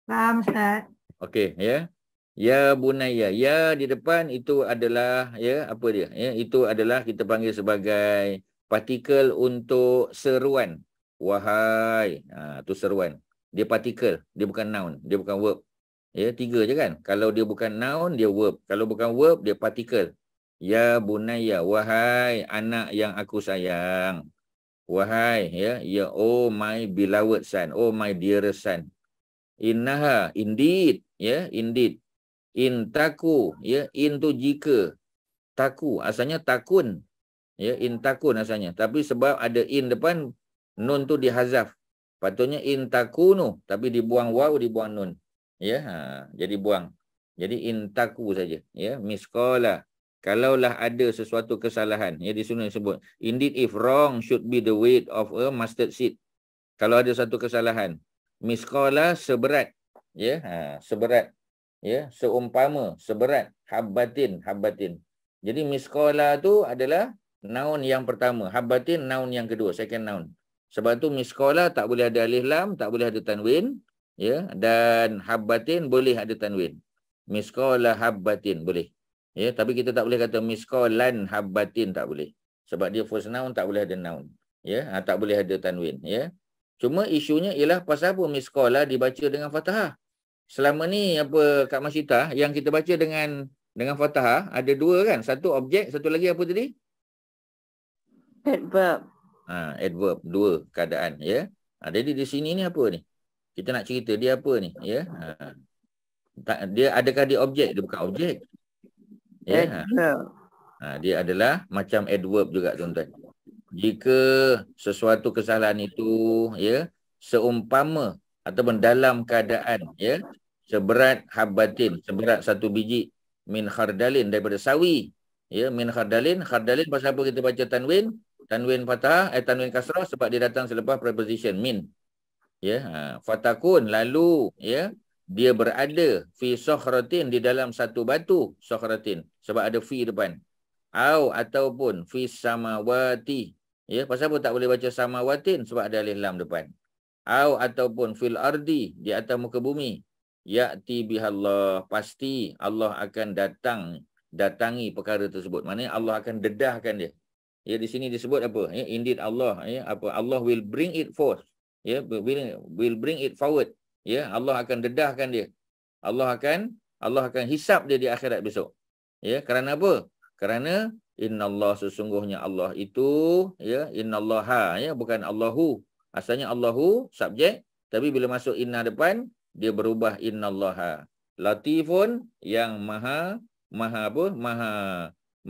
Faham, Ustaz. Okey, ya. Ya bunayya, ya di depan itu adalah ya apa dia? Ya, itu adalah kita panggil sebagai partikel untuk seruan. Wahai, itu seruan. Dia partikel, dia bukan noun, dia bukan verb. Ya, 3 je kan? Kalau dia bukan noun, dia verb. Kalau bukan verb, dia partikel. Ya bunayya, wahai anak yang aku sayang. Wahai, ya oh my beloved son, oh my dearest son. Innaha, indeed, ya, indeed. In taku, ya, in tu jika. Taku, asalnya takun. Ya, in takun asalnya. Tapi sebab ada in depan, nun tu dihazaf. Patutnya in takunu, tapi dibuang waw, dibuang nun. Ya, jadi buang. Jadi in taku saja. Ya, miskola. Kalaulah ada sesuatu kesalahan, ya, di sini disebut. Indeed, if wrong should be the weight of a mustard seed. Kalau ada satu kesalahan, miskola seberat. Ya, seberat. Ya, seumpama, seberat, habbatin. Jadi miskola tu adalah noun yang pertama, habbatin noun yang kedua, second noun. Sebab tu miskola tak boleh ada alif lam, tak boleh ada tanwin, ya, dan habbatin boleh ada tanwin. Miskola habbatin boleh. Ya, tapi kita tak boleh kata miskolan habbatin, tak boleh. Sebab dia first noun, tak boleh ada noun. Ya, tak boleh ada tanwin, ya. Cuma isunya ialah pasal apa miskola dibaca dengan fathah. Selama ni apa Kak Masyita, yang kita baca dengan fathah ada dua kan? Satu objek, satu lagi apa tadi? Adverb. Adverb, dua keadaan, ya. Jadi di sini ni apa ni? Kita nak cerita dia apa ni, ya. Dia adakah dia objek? Dia bukan objek. Ya. Adverb. Dia adalah macam adverb juga tuan-tuan. Jika sesuatu kesalahan itu, ya, seumpama ataupun dalam keadaan, ya, seberat habbatin, seberat satu biji min khardalin, daripada sawi, ya, min khardalin. Khardalin pasal apa kita baca tanwin? Tanwin fathah, tanwin kasrah sebab dia datang selepas preposition min. Ya, fatakun, lalu, ya, dia berada fi sokhratin, di dalam satu batu, sokhratin sebab ada fi depan. Ataupun fi samawati. Ya, pasal apa tak boleh baca samawatin? Sebab ada alif lam depan. Ataupun fil ardi, di atas muka bumi. Ya'ti bihallah, pasti Allah akan datangi perkara tersebut. Maknanya Allah akan dedahkan dia. Ya, di sini disebut apa? Ya, indeed Allah, ya, apa? Allah will bring it forth. Ya, will bring it forward. Ya, Allah akan dedahkan dia. Allah akan hisap dia di akhirat besok. Ya, kerana apa? Kerana innallah, sesungguhnya Allah itu, ya, innallaha, ya, bukan Allahu. Asalnya Allahu subjek, tapi bila masuk inna depan, dia berubah innallaha. Latifun, yang maha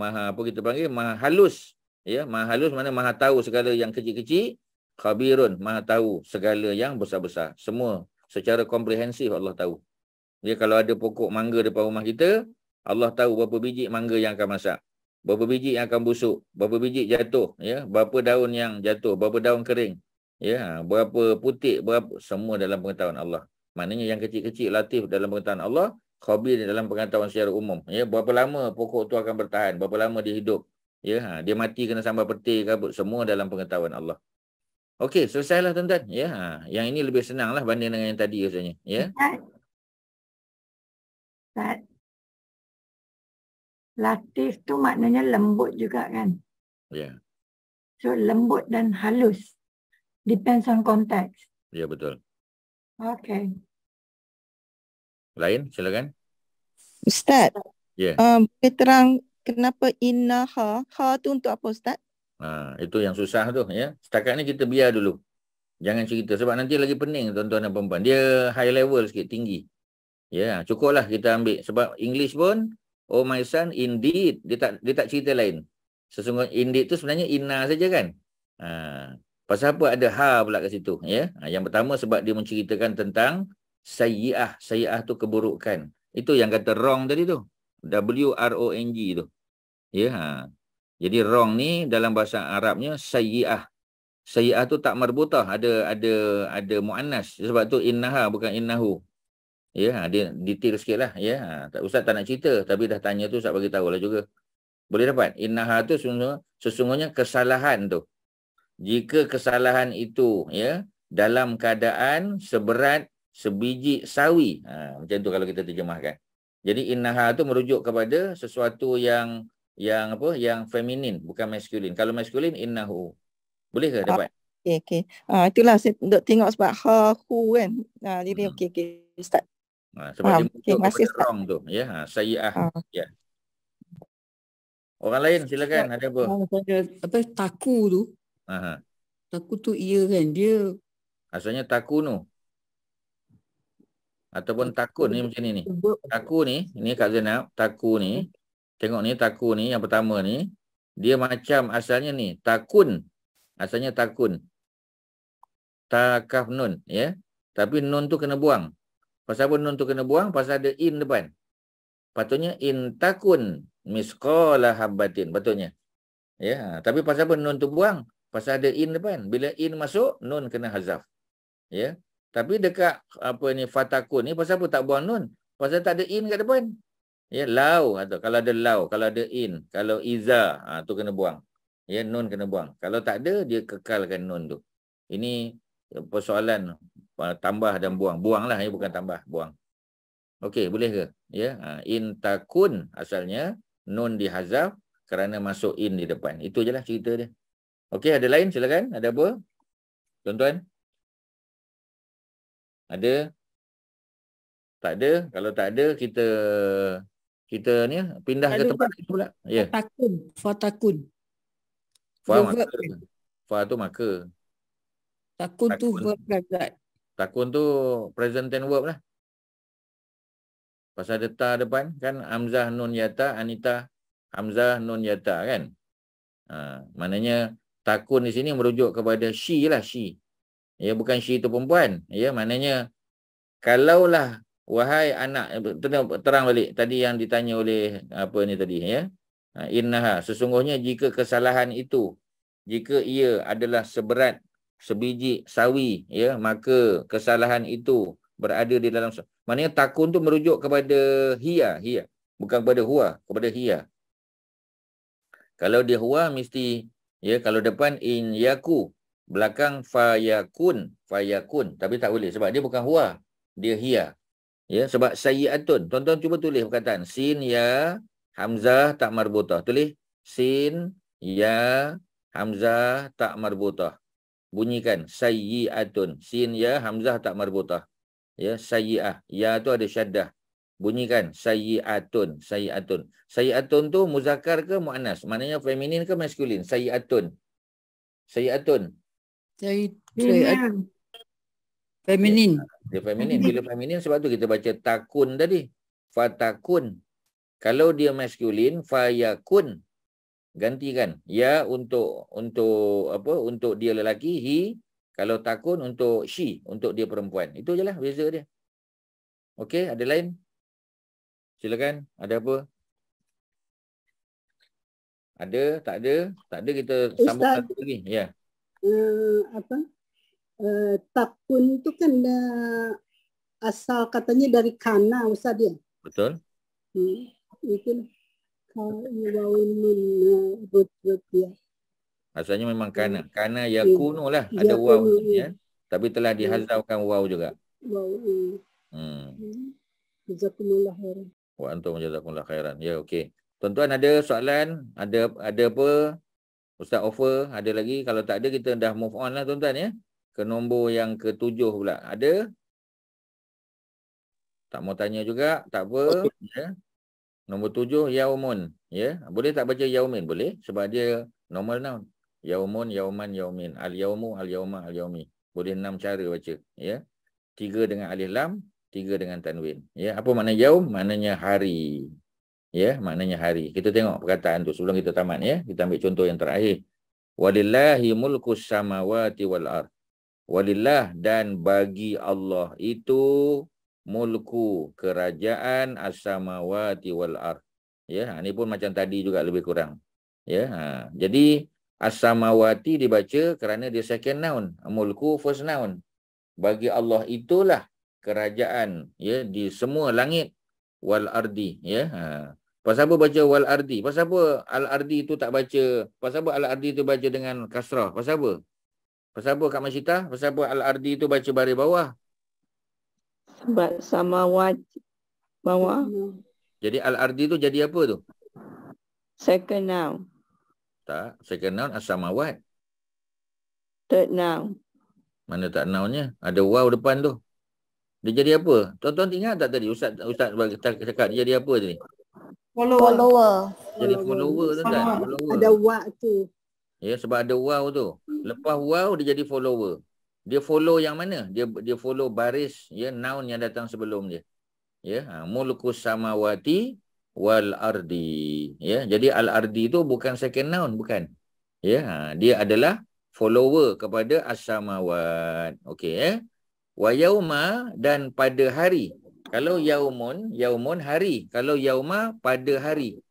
apa kita panggil? Maha halus. Ya, maha halus mana maha tahu segala yang kecil-kecil. Khabirun, maha tahu segala yang besar-besar. Semua secara komprehensif Allah tahu. Ya, kalau ada pokok mangga depan rumah kita, Allah tahu berapa biji mangga yang akan masak, berapa biji yang akan busuk, berapa biji jatuh, ya, berapa daun yang jatuh, berapa daun kering, ya, berapa putik, berapa, semua dalam pengetahuan Allah. Maknanya yang kecil-kecil latif dalam pengetahuan Allah, khabir dalam pengetahuan secara umum. Ya, berapa lama pokok tu akan bertahan, berapa lama dia hidup, ya, dia mati kena sambar petir ke, semua dalam pengetahuan Allah. Okey, selesailah tuan-tuan. Ya, yang ini lebih senanglah banding dengan yang tadi rasanya, ya. Ustaz, latif tu maknanya lembut juga kan? Ya. So lembut dan halus. Depends on context. Ya, betul. Okay. Lain, silakan. Ustaz, Ya. boleh terang kenapa innaha, ha tu untuk apa Ustaz? Itu yang susah tu, ya. Setakat ni kita biar dulu. Jangan cerita sebab nanti lagi pening tuan-tuan dan puan-puan. Dia high level sikit, tinggi. Ya, cukuplah kita ambil sebab English pun, oh my son, indeed, dia tak cerita lain. Sesungguhnya indeed tu sebenarnya inna saja kan. Pasal apa ada ha pula kat situ, ya. Yang pertama sebab dia menceritakan tentang sayyi'ah. Sayyi'ah tu keburukan. Itu yang kata wrong tadi tu. W-R-O-N-G tu. Ya. Jadi wrong ni dalam bahasa Arabnya sayyi'ah. Sayyi'ah tu tak marbutah, ada muannas. Sebab tu innaha bukan innahu. Ya, dia detail sikit lah. Ya, Ustaz tak nak cerita, tapi dah tanya tu Ustaz bagi tahu lah juga. Boleh dapat? Innaha tu sesungguhnya kesalahan tu. Jika kesalahan itu, ya, dalam keadaan seberat sebiji sawi. Macam tu kalau kita terjemahkan. Jadi innaha tu merujuk kepada sesuatu yang feminin, bukan maskulin. Kalau maskulin innahu. Boleh ke dapat? Okey. Itulah saya duk tengok sebab ha hu kan. Jadi okey Ustaz. Sebab dia merujuk kepada wrong tu, ya. Sayyi'ah. Ya. Orang lain silakan, ada apa? Apa taku tu? Taku tu ia kan, dia asalnya takunu. Ataupun takun ni macam ni. Taku ni Kak Zainab, taku ni. Tengok ni taku ni yang pertama ni, dia macam asalnya ni takun. Asalnya takun. Takaf nun, ya. Tapi nun tu kena buang. Pasal apa nun tu kena buang? Pasal ada in depan. Patutnya in takun misqala habbatin, patutnya. Ya, tapi pasal apa nun tu buang? Pasal ada in depan. Bila in masuk, nun kena hazaf. Ya. Tapi dekat fatakun ni pasal apa tak buang nun? Pasal tak ada in kat depan. Ya, lau atau kalau ada lau, kalau ada in, kalau iza, tu kena buang. Ya, nun kena buang. Kalau tak ada, dia kekalkan nun tu. Ini persoalan tambah dan buang. Buanglah, ya, bukan tambah, buang. Okey, boleh ke? Ya, in takun asalnya nun dihazaf kerana masuk in di depan. Itu je lah cerita dia. Okey, ada lain silakan. Ada apa? Tuan-tuan? Ada? Tak ada? Kalau tak ada, kita ni pindah ke tempat lain pula. Ya. Fatakun. Fa Verb maka. kan? Fa tu maka. Takun tu Takun. verb kan? Takun tu present tense verb lah. Pasal ada ta depan kan, Hamzah nun yata, Anita Hamzah nun yata kan. Maknanya takun di sini merujuk kepada she lah, she. Ya, bukan she tu perempuan. Ya, maknanya kalaulah wahai anak, terang balik tadi yang ditanya oleh apa ni tadi ya. Innaha, sesungguhnya jika kesalahan itu, jika ia adalah seberat sebiji sawi ya, maka kesalahan itu berada di dalam, maknanya takun tu merujuk kepada hiya, bukan kepada huwa, kepada hiya. Kalau dia huwa mesti ya, kalau depan in yaku, belakang fayakun, tapi tak boleh sebab dia bukan huwa, dia hiya. Ya, sebab sayyi'atun. Tuan-tuan cuba tulis perkataan sin ya hamzah tak marbutah. Tulis sin ya hamzah tak marbutah. Bunyikan sayyi'atun. Sin ya hamzah tak marbutah. Ya, sayyi'ah. Ya tu ada syaddah. Bunyikan sayyi'atun, sayyi'atun. Sayyi'atun tu muzakkar ke muannas? Maknanya feminin ke maskulin? Sayyi'atun. Sayyi'atun. Feminin. Dia feminin. Bila feminin sebab tu kita baca takun tadi. Fatakun. Kalau dia maskulin, fayakun. Gantikan. Ya untuk apa? Untuk dia lelaki, he. Kalau takun untuk she, untuk dia perempuan. Itu je lah beza dia. Okey, ada lain? Silakan. Ada apa? Ada? Tak ada? Tak ada, kita sambung Ustaz, satu lagi. Ya. Takun tu kan asal katanya dari kana Ustaz ya. Betul. Itu buat dia. Asalnya memang kana. Kana yakunu lah. Ada waw. Ya. Tapi telah dihazafkan waw juga. Wow. Jazakumullah khairan. Wa antum jazakumullah khairan. Ya, okey. Tuan-tuan ada soalan? Ada apa? Ustaz offer? Ada lagi? Kalau tak ada, kita dah move on lah tuan-tuan ya. Ke nombor yang ke-7 pula. Ada? Tak mau tanya juga? Tak apa. Ya. Nombor 7, yaumun. Ya. Boleh tak baca yaumin? Boleh. Sebab dia normal noun. Yaumun, yauman, yaumin. Al-yaumu, al-yauma, al-yaumi. Boleh 6 cara baca. Ya. 3 dengan alif lam, 3 dengan tanwin. Ya. Apa makna yaum? Maknanya hari. Ya, maknanya hari. Kita tengok perkataan tu sebelum kita tamat ya. Kita ambil contoh yang terakhir. Walillahi mulkus samawati wal ard. Walillah, dan bagi Allah itu mulku, kerajaan as-samawati wal ard. Ya, ini pun macam tadi juga lebih kurang. Ya, jadi as-samawati dibaca kerana dia second noun, mulku first noun. Bagi Allah itulah kerajaan ya di semua langit wal ardi ya. Pasal apa baca wal ardi? Pasal apa al ardi itu tak baca? Pasal apa al ardi itu baca dengan kasrah? Pasal apa? Pasal apa Kak Masyita? Pasal apa al ardi itu baca baris bawah? Sebab samawat bawah. Jadi al ardi itu jadi apa tu? Second noun. Tak, second noun as-samawat. Third noun. Mana tak nounnya? Ada waw depan tu. Dia jadi apa? Tuan-tuan ingat tak tadi Ustaz cakap dia jadi apa tadi? Follower. Jadi follower tuan-tuan. Follower. Ada wa tu. Ya, sebab ada waw tu. Lepas waw dia jadi follower. Dia follow yang mana? Dia follow baris ya noun yang datang sebelum dia. Ya, mulkus samawati wal ardi. Ya, jadi al ardi itu bukan second noun, bukan. Ya, dia adalah follower kepada as-samawat. Okey ya. Wa yauma, dan pada hari. Kalau yaumun hari. Kalau yauma pada hari.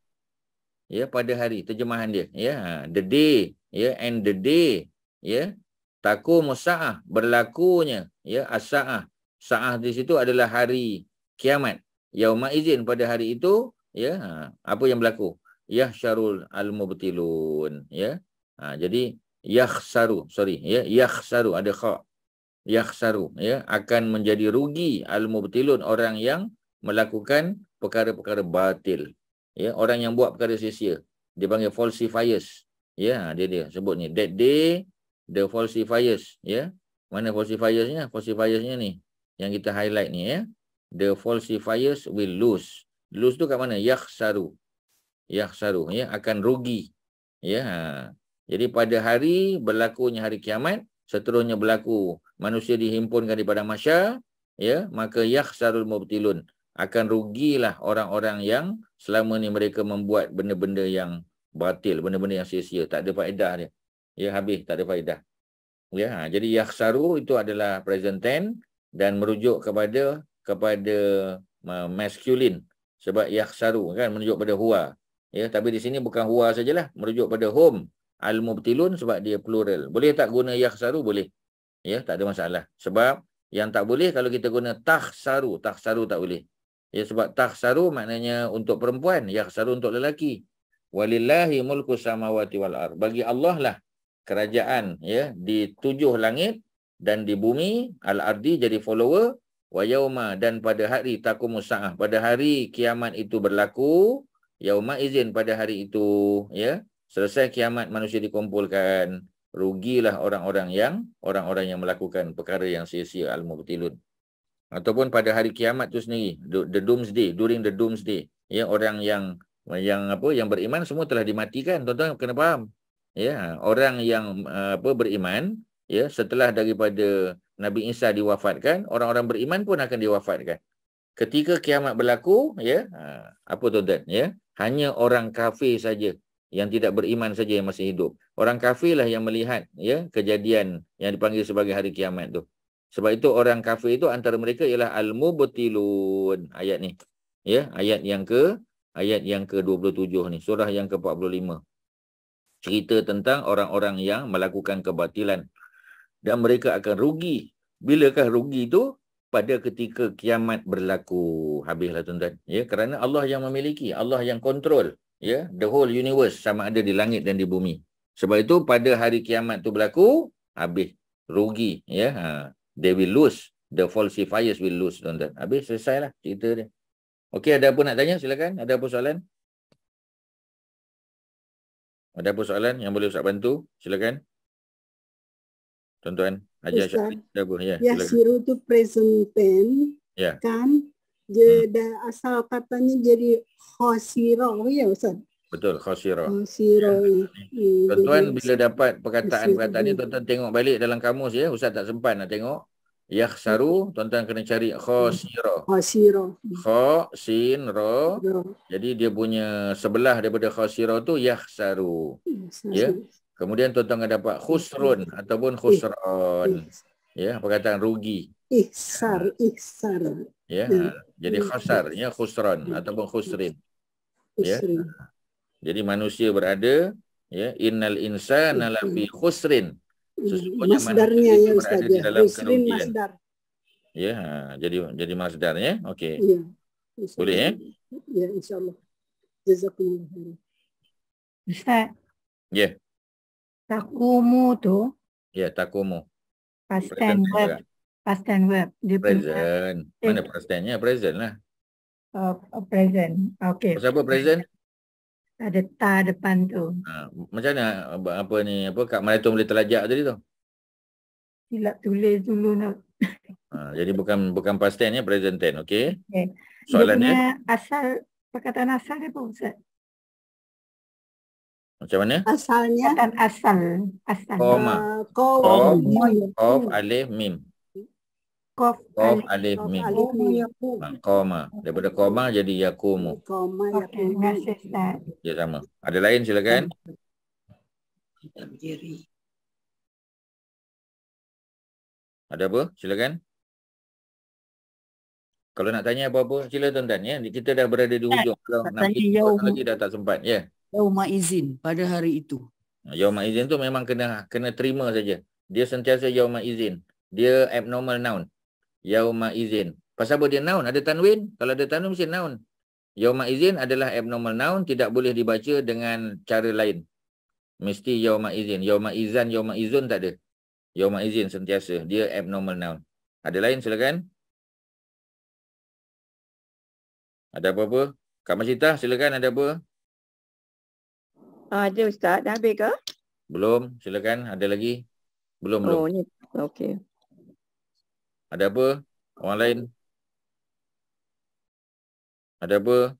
Ya, pada hari terjemahan dia ya. The day ya, and the day ya. Taqumu sa'ah, berlakunya ya as-sa'ah. Sa'ah di situ adalah hari kiamat. Yauma izin, pada hari itu ya, apa yang berlaku? Yahsyarul al-mubtilun ya. Jadi yakhsaru, ya, yakhsaru ada kha. Yakhsaru ya, akan menjadi rugi al-mubtilun, orang yang melakukan perkara-perkara batil. Ya, orang yang buat perkara sia-sia. Dia panggil falsifiers. Ya, dia sebut ni. That day the falsifiers, ya. Mana falsifiersnya? Falsifiersnya ni. yang kita highlight ni ya. The falsifiers will lose. Lose tu kat mana? Yakhsaru. Yakhsaru ya, akan rugi. Ya. Jadi pada hari berlakunya hari kiamat, seterusnya berlaku manusia dihimpunkan di padang mahsyar, ya, maka yakhsarul mubtilun, akan rugilah orang-orang yang selama ni mereka membuat benda-benda yang batil, benda-benda yang sia-sia, tak ada faedah dia. Ya, habis, tak ada faedah. Ya, jadi yakhsaru itu adalah present tense dan merujuk kepada masculine, sebab yakhsaru kan merujuk pada huwa. Ya, tapi di sini bukan huwa sajalah, merujuk pada hum al-mubtilun sebab dia plural. Boleh tak guna yakhsaru? Boleh. Ya, tak ada masalah. Sebab yang tak boleh kalau kita guna takhsaru, takhsaru tak boleh. Ya, sebab takhsaru maknanya untuk perempuan, yakhsaru untuk lelaki. Walillahi mulku samawati wal ard. Bagi Allah lah kerajaan ya di 7 langit dan di bumi, al-ardi jadi follower, wa yauma, dan pada hari taqumus saah, pada hari kiamat itu berlaku, yauma izin, pada hari itu ya, selesai kiamat manusia dikumpulkan, rugilah orang-orang yang melakukan perkara yang sia-sia, al-mubtilun. Ataupun pada hari kiamat tu sendiri, the doomsday, during the doomsday, ya, orang yang beriman semua telah dimatikan. Tuan-tuan kena faham. Ya, orang yang beriman ya, setelah daripada Nabi Isa diwafatkan, orang-orang beriman pun akan diwafatkan. Ketika kiamat berlaku, ya, apa tuan-tuan, ya, hanya orang kafir saja yang tidak beriman saja yang masih hidup. Orang kafir lah yang melihat ya kejadian yang dipanggil sebagai hari kiamat tu. Sebab itu orang kafir itu antara mereka ialah al-mubtilun. Ayat ni. Ya, ayat yang ke-27 ni, surah yang ke-45. Cerita tentang orang-orang yang melakukan kebatilan dan mereka akan rugi. Bilakah rugi itu? Pada ketika kiamat berlaku. Habislah tuan-tuan. Ya, kerana Allah yang memiliki, Allah yang kontrol ya the whole universe, sama ada di langit dan di bumi. Sebab itu pada hari kiamat tu berlaku, habis, rugi ya. They will lose, the falsifiers will lose, tuan-tuan. Habis, selesailah cerita dia. Okey, ada apa nak tanya? Silakan. Ada apa soalan? Ada apa soalan yang boleh Ustaz bantu? Silakan. Tuan-tuan, Haji Syafie, ada apa? Ya, siru tu present tense. Ya. Kan dia asal katanya jadi khasira ya Ustaz. Betul, khasira. Khasira. Tuan-tuan bila dapat perkataan-perkataan ni, tuan-tuan tengok balik dalam kamus ya. Ustaz tak sempat nak tengok. Yakhsaru, tuan-tuan kena cari khasira. Khasira. Kha, sin, ra. Jadi dia punya sebelah daripada khasira tu yakhsaru. Ya. Kemudian tuan-tuan akan dapat khusrun ataupun khusran. Ya, perkataan rugi. Ihsar. Ya, jadi khasar, ya, khusran ataupun khusrin. Ya. Jadi manusia berada, ya, innal insana lafi khusrin. Sesungguhnya masdarnya ya Ustaz, berada di dalam khusrin kerugian. masdar. Ya, jadi masdar ya. Okey. Ya. Boleh ya? Ya, insya-Allah. Jazakumullah khairan. Ustaz, Ya. takumu tu Ya, takumu. past Present tense verb. juga. Past tense verb. Dia punya Present. Mana presentnya? Present lah. present. Okey. Pasal apa present? Ada ta depan tu. Macam mana Kak Melayu boleh terlajak tadi tu? Silap tulis dulu nak. Jadi bukan past tense ya, present tense. Okey. Okay. Soalannya Dia punya asal, perkataan asal dia apa Ustaz? macam mana? Asalnya Perkataan asal. Koma. Qaf alif mim. Qaf Alif mim. Koma. Daripada koma jadi yakumu. Okey, terima kasih Ustaz. Ya, sama. Ada lain silakan. Ada apa? Silakan. Kalau nak tanya apa-apa, sila tuan-tuan ya. Kita dah berada di hujung. Kalau nak lagi dah tak sempat ya. Yauma izin, pada hari itu. Yauma izin tu memang kena terima saja. Dia sentiasa yauma izin. Dia abnormal noun. Yauma izin. Pasal apa dia noun? Ada tanwin? Kalau ada tanwin mesti noun. Yauma izin adalah abnormal noun, tidak boleh dibaca dengan cara lain. Mesti yauma izin. Yauma izan, yauma izun tak ada. Yauma izin sentiasa. Dia abnormal noun. Ada lain silakan. Ada apa-apa? Kak Masita silakan, ada apa? Ada Ustaz, dah habis ke? Belum, silakan. Ada lagi? Belum. Oh, ni okey. Ada apa? Orang lain? Ada apa?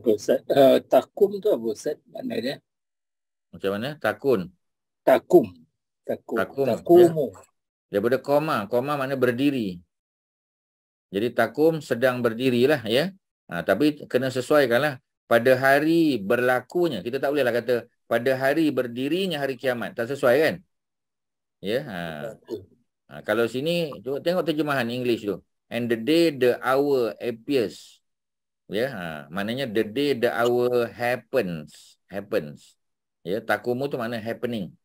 Ustaz. Takum tu apa Ustaz? Mana dia? Macam mana? Takun. Takum. Takum. Takumu. Daripada koma. Koma makna berdiri. Jadi takum sedang berdirilah ya. Tapi kena sesuaikanlah. Pada hari berlakunya. Kita tak bolehlah kata pada hari berdirinya hari kiamat. Tak sesuai kan? Ya. Kalau sini tengok terjemahan English tu. And the day the hour appears. Ya, maknanya the day the hour happens. Ya, takumu tu makna happening.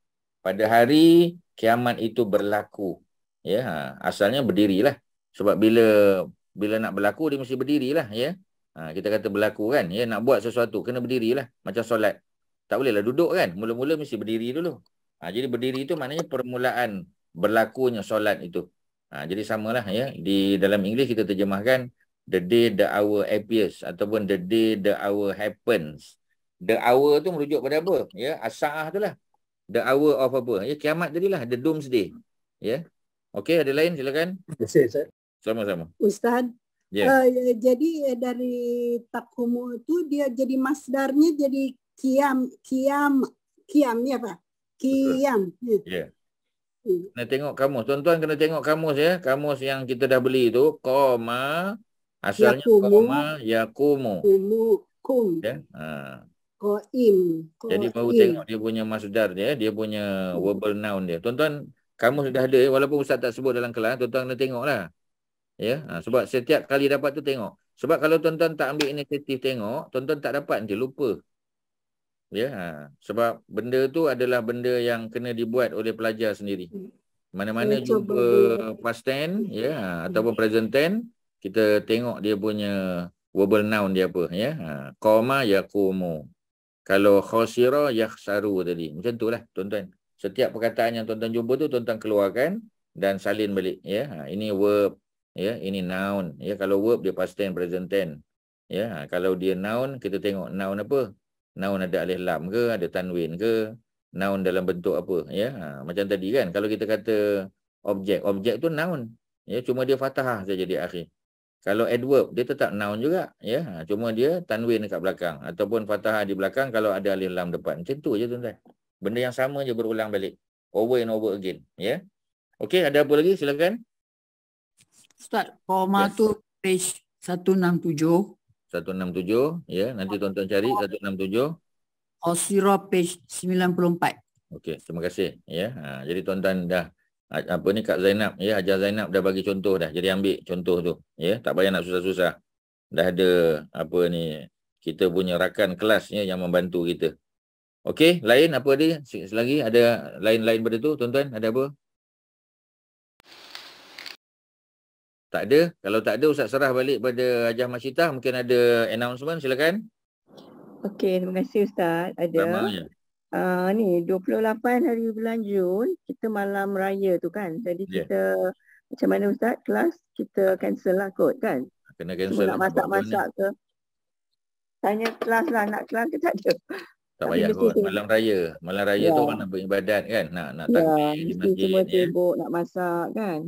Pada hari kiamat itu berlaku. Ya, asalnya berdirilah. Sebab bila nak berlaku dia mesti berdirilah ya. Kita kata berlaku kan, ya, nak buat sesuatu kena berdirilah, macam solat. Tak bolehlah duduk kan. Mula-mula mesti berdiri dulu. Jadi berdiri itu maknanya permulaan berlakunya solat itu. Jadi samalah ya. Di dalam English kita terjemahkan the day the hour appears ataupun the day the hour happens. The hour tu merujuk pada apa? Ya, as-saah tu lah. The hour of apa? Ya, kiamat tadilah, the doomsday. Ya. Okey, ada lain silakan. Ustaz. Sama-sama. Ustaz. Yeah. Jadi dari takumu itu dia jadi masdarnya jadi kiam ya Pak? Kiam. Ya. Yeah. Kena tengok kamus. Tuan-tuan kena tengok kamus ya. Kamus yang kita dah beli tu. Koma. Asalnya koma yakumu. Kum. Ya. Koim. Jadi baru tengok dia punya masdar dia. Dia punya verbal noun dia. Tuan-tuan kamus dah ada. Walaupun Ustaz tak sebut dalam kelas. Tuan-tuan kena tengok lah. Ya. Sebab setiap kali dapat tu tengok. Sebab kalau tuan-tuan tak ambil inisiatif tengok. Tuan-tuan tak dapat nanti lupa. Ya, sebab benda tu adalah benda yang kena dibuat oleh pelajar sendiri. Mana-mana jumpa past tense ya ataupun present tense, kita tengok dia punya verbal noun dia apa ya. Qama yaqumu. Kalau khasira yakhsaru tadi. Macam itulah tuan-tuan. Setiap perkataan yang tuan-tuan jumpa tu tuan-tuan keluarkan dan salin balik ya. Ini verb ya, ini noun ya. Kalau verb dia past tense, present tense. Ya, kalau dia noun kita tengok noun apa? Noun ada alif lam ke, ada tanwin ke, noun dalam bentuk apa ya. Macam tadi kan kalau kita kata objek tu noun ya, cuma dia fathah saja di akhir. Kalau adverb dia tetap noun juga ya, cuma dia tanwin dekat belakang ataupun fathah di belakang kalau ada alif lam depan. Macam tu je tuan-tuan. Benda yang sama je berulang balik, over and over again ya. Okey, ada apa lagi silakan. Ustaz, koma tu page 167. 167 ya, nanti tuan-tuan cari 167. Khasira page 94. Okey, terima kasih ya. Jadi tuan-tuan dah apa ni Kak Zainab ya, Hajar Zainab dah bagi contoh dah. Jadi ambil contoh tu ya, tak payah nak susah-susah. Dah ada apa ni kita punya rakan kelas ya yang membantu kita. Okey, lain apa dia? Selagi ada lain-lain pada tu tuan-tuan, ada apa? Tak ada. Kalau tak ada Ustaz serah balik pada Hajah Masyitah. Mungkin ada announcement, silakan. Okey, terima kasih Ustaz. Ada. Ni 28 hari bulan Jun, kita malam raya tu kan. Jadi kita macam mana Ustaz kelas? Kita cancel lah kot kan? Kena cancel. Nak masak-masak ke? Tanya kelas lah, nak kelas ke tak ada? Tak payah kot. Malam raya. Malam raya tu orang nak beribadat kan? Nak takbir di masjid. Semua sibuk nak masak kan?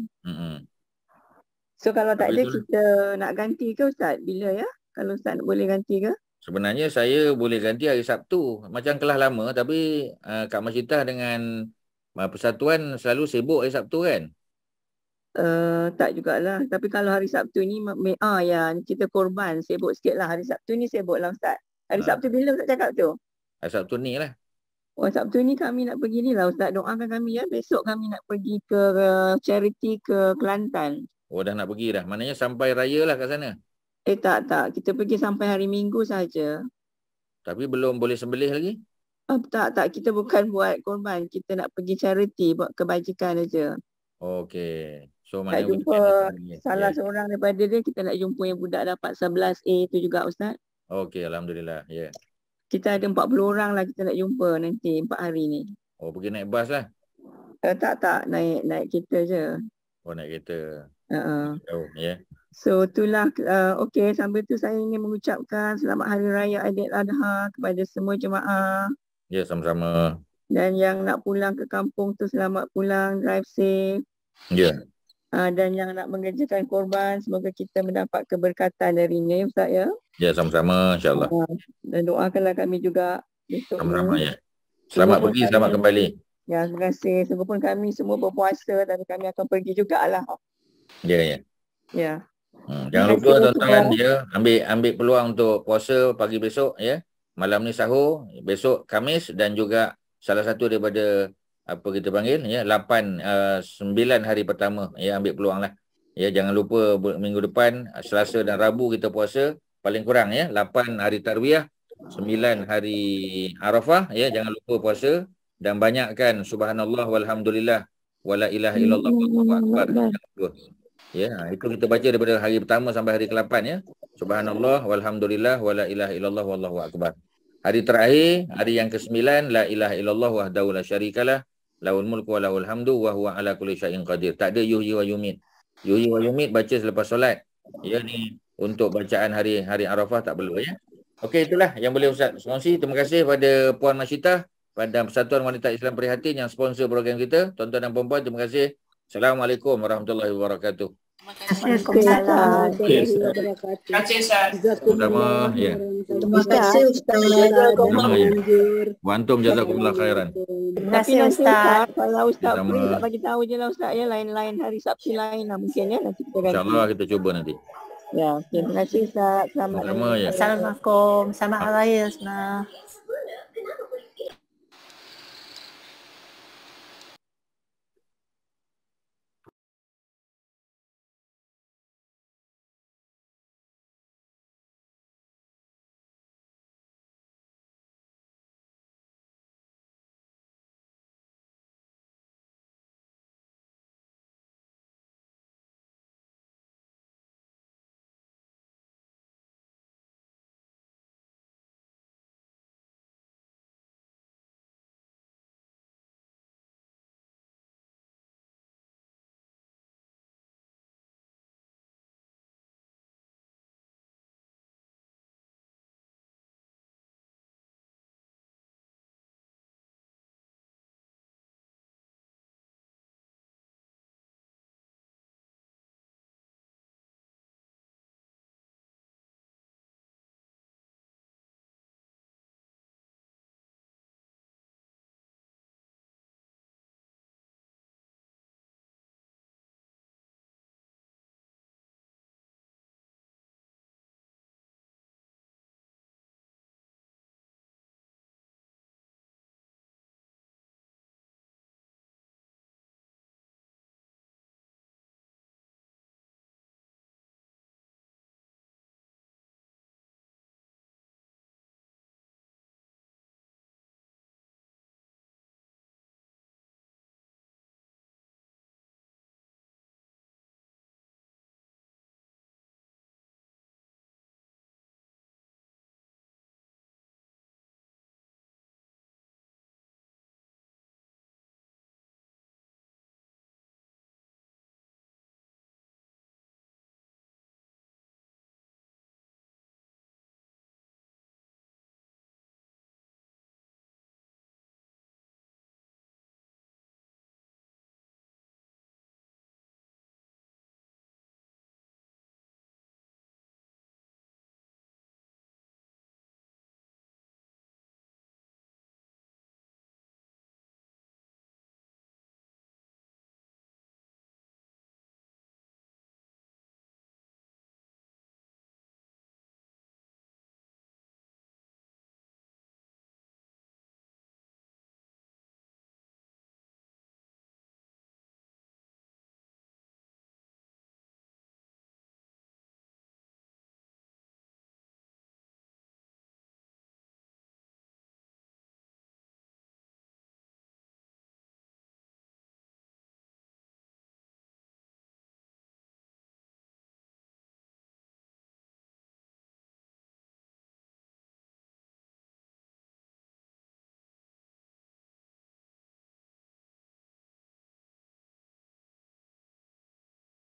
So kalau tak ada kita nak ganti ke Ustaz? Bila ya? Kalau Ustaz boleh ganti ke? Sebenarnya saya boleh ganti hari Sabtu. Macam kelas lama tapi Kak Masyitah dengan Persatuan selalu sibuk hari Sabtu kan? Tak jugalah. Tapi kalau hari Sabtu ni ya kita korban. Sibuk sikit lah. Hari Sabtu ni sibuk lah Ustaz. Hari Sabtu bila Ustaz cakap tu? Hari Sabtu ni lah. Oh, Sabtu ni kami nak pergi ni lah Ustaz. Doakan kami ya. Besok kami nak pergi ke charity ke Kelantan. Oh, dah nak pergi dah. Maknanya sampai raya lah kat sana. Tak. Kita pergi sampai hari Minggu saja. Tapi belum boleh sembelih lagi? Tak. Kita bukan buat korban. Kita nak pergi charity, buat kebajikan aja. Okey. So, nak jumpa salah seorang daripada dia, kita nak jumpa yang budak dapat 11A tu juga Ustaz. Okey, Alhamdulillah. Ya. Kita ada 40 orang lah kita nak jumpa nanti 4 hari ni. Oh, pergi naik bas lah? Tak. Naik kereta je. Oh, naik kereta. Yeah. So itulah okey, sambil tu saya ingin mengucapkan selamat Hari Raya Aidiladha kepada semua jemaah. Ya, sama-sama. Dan yang nak pulang ke kampung tu selamat pulang, drive safe. Ya. Dan yang nak mengerjakan korban, semoga kita mendapat keberkatan darinya ya Ustaz ya. Ya, sama-sama insya-Allah. Dan doakanlah kami juga besok. Sama-sama ya. Selamat pergi, selamat kembali. Ya, terima kasih. Sungguh pun kami semua berpuasa tapi kami akan pergi jugalah. Ya, ya. Ya. Jangan lupa tuan-tuan ya, ambil peluang untuk puasa pagi besok ya. Malam ni sahur, besok Khamis dan juga salah satu daripada apa kita panggil ya 9 hari pertama ya, ambil peluang lah. Ya, jangan lupa minggu depan Selasa dan Rabu kita puasa paling kurang ya 8 hari tarwiyah, 9 hari Arafah ya, jangan lupa puasa dan banyakkan subhanallah walhamdulillah wala ilaha illallah wallahu akbar. Ya, itu kita baca daripada hari pertama sampai hari ke-8 ya. Subhanallah walhamdulillah wala ilaha illallah wallahu akbar. Hari terakhir, hari yang ke-9, la ilaha illallah wahdahu la syarikalah, lahul mulku wa lahul hamdu wa huwa ala kulli syai'in qadir. Tak ada yuhyi wa yumit. Yuhyi wa yumit baca selepas solat. Ya, ni untuk bacaan hari Arafah tak perlu ya. Okey, itulah yang boleh Ustaz kongsi. Terima kasih pada Puan Masyitah pada Persatuan Wanita Islam Prihatin yang sponsor program kita. Tuan-tuan dan puan-puan, terima kasih. Assalamualaikum warahmatullahi wabarakatuh. Waalaikumsalam. Terima kasih Ustaz. Ya. Terima kasih Ustaz. Wantum jazakumullah khairan. Terima kasih Ustaz. Kalau Ustaz boleh tak bagi tahu je lah Ustaz ya, lain-lain hari Sabtu lain lah mungkin ya, nanti kita InsyaAllah kita cuba nanti. Ya, terima kasih Ustaz. Selamat. Ya. Assalamualaikum. Selamat hari raya semua.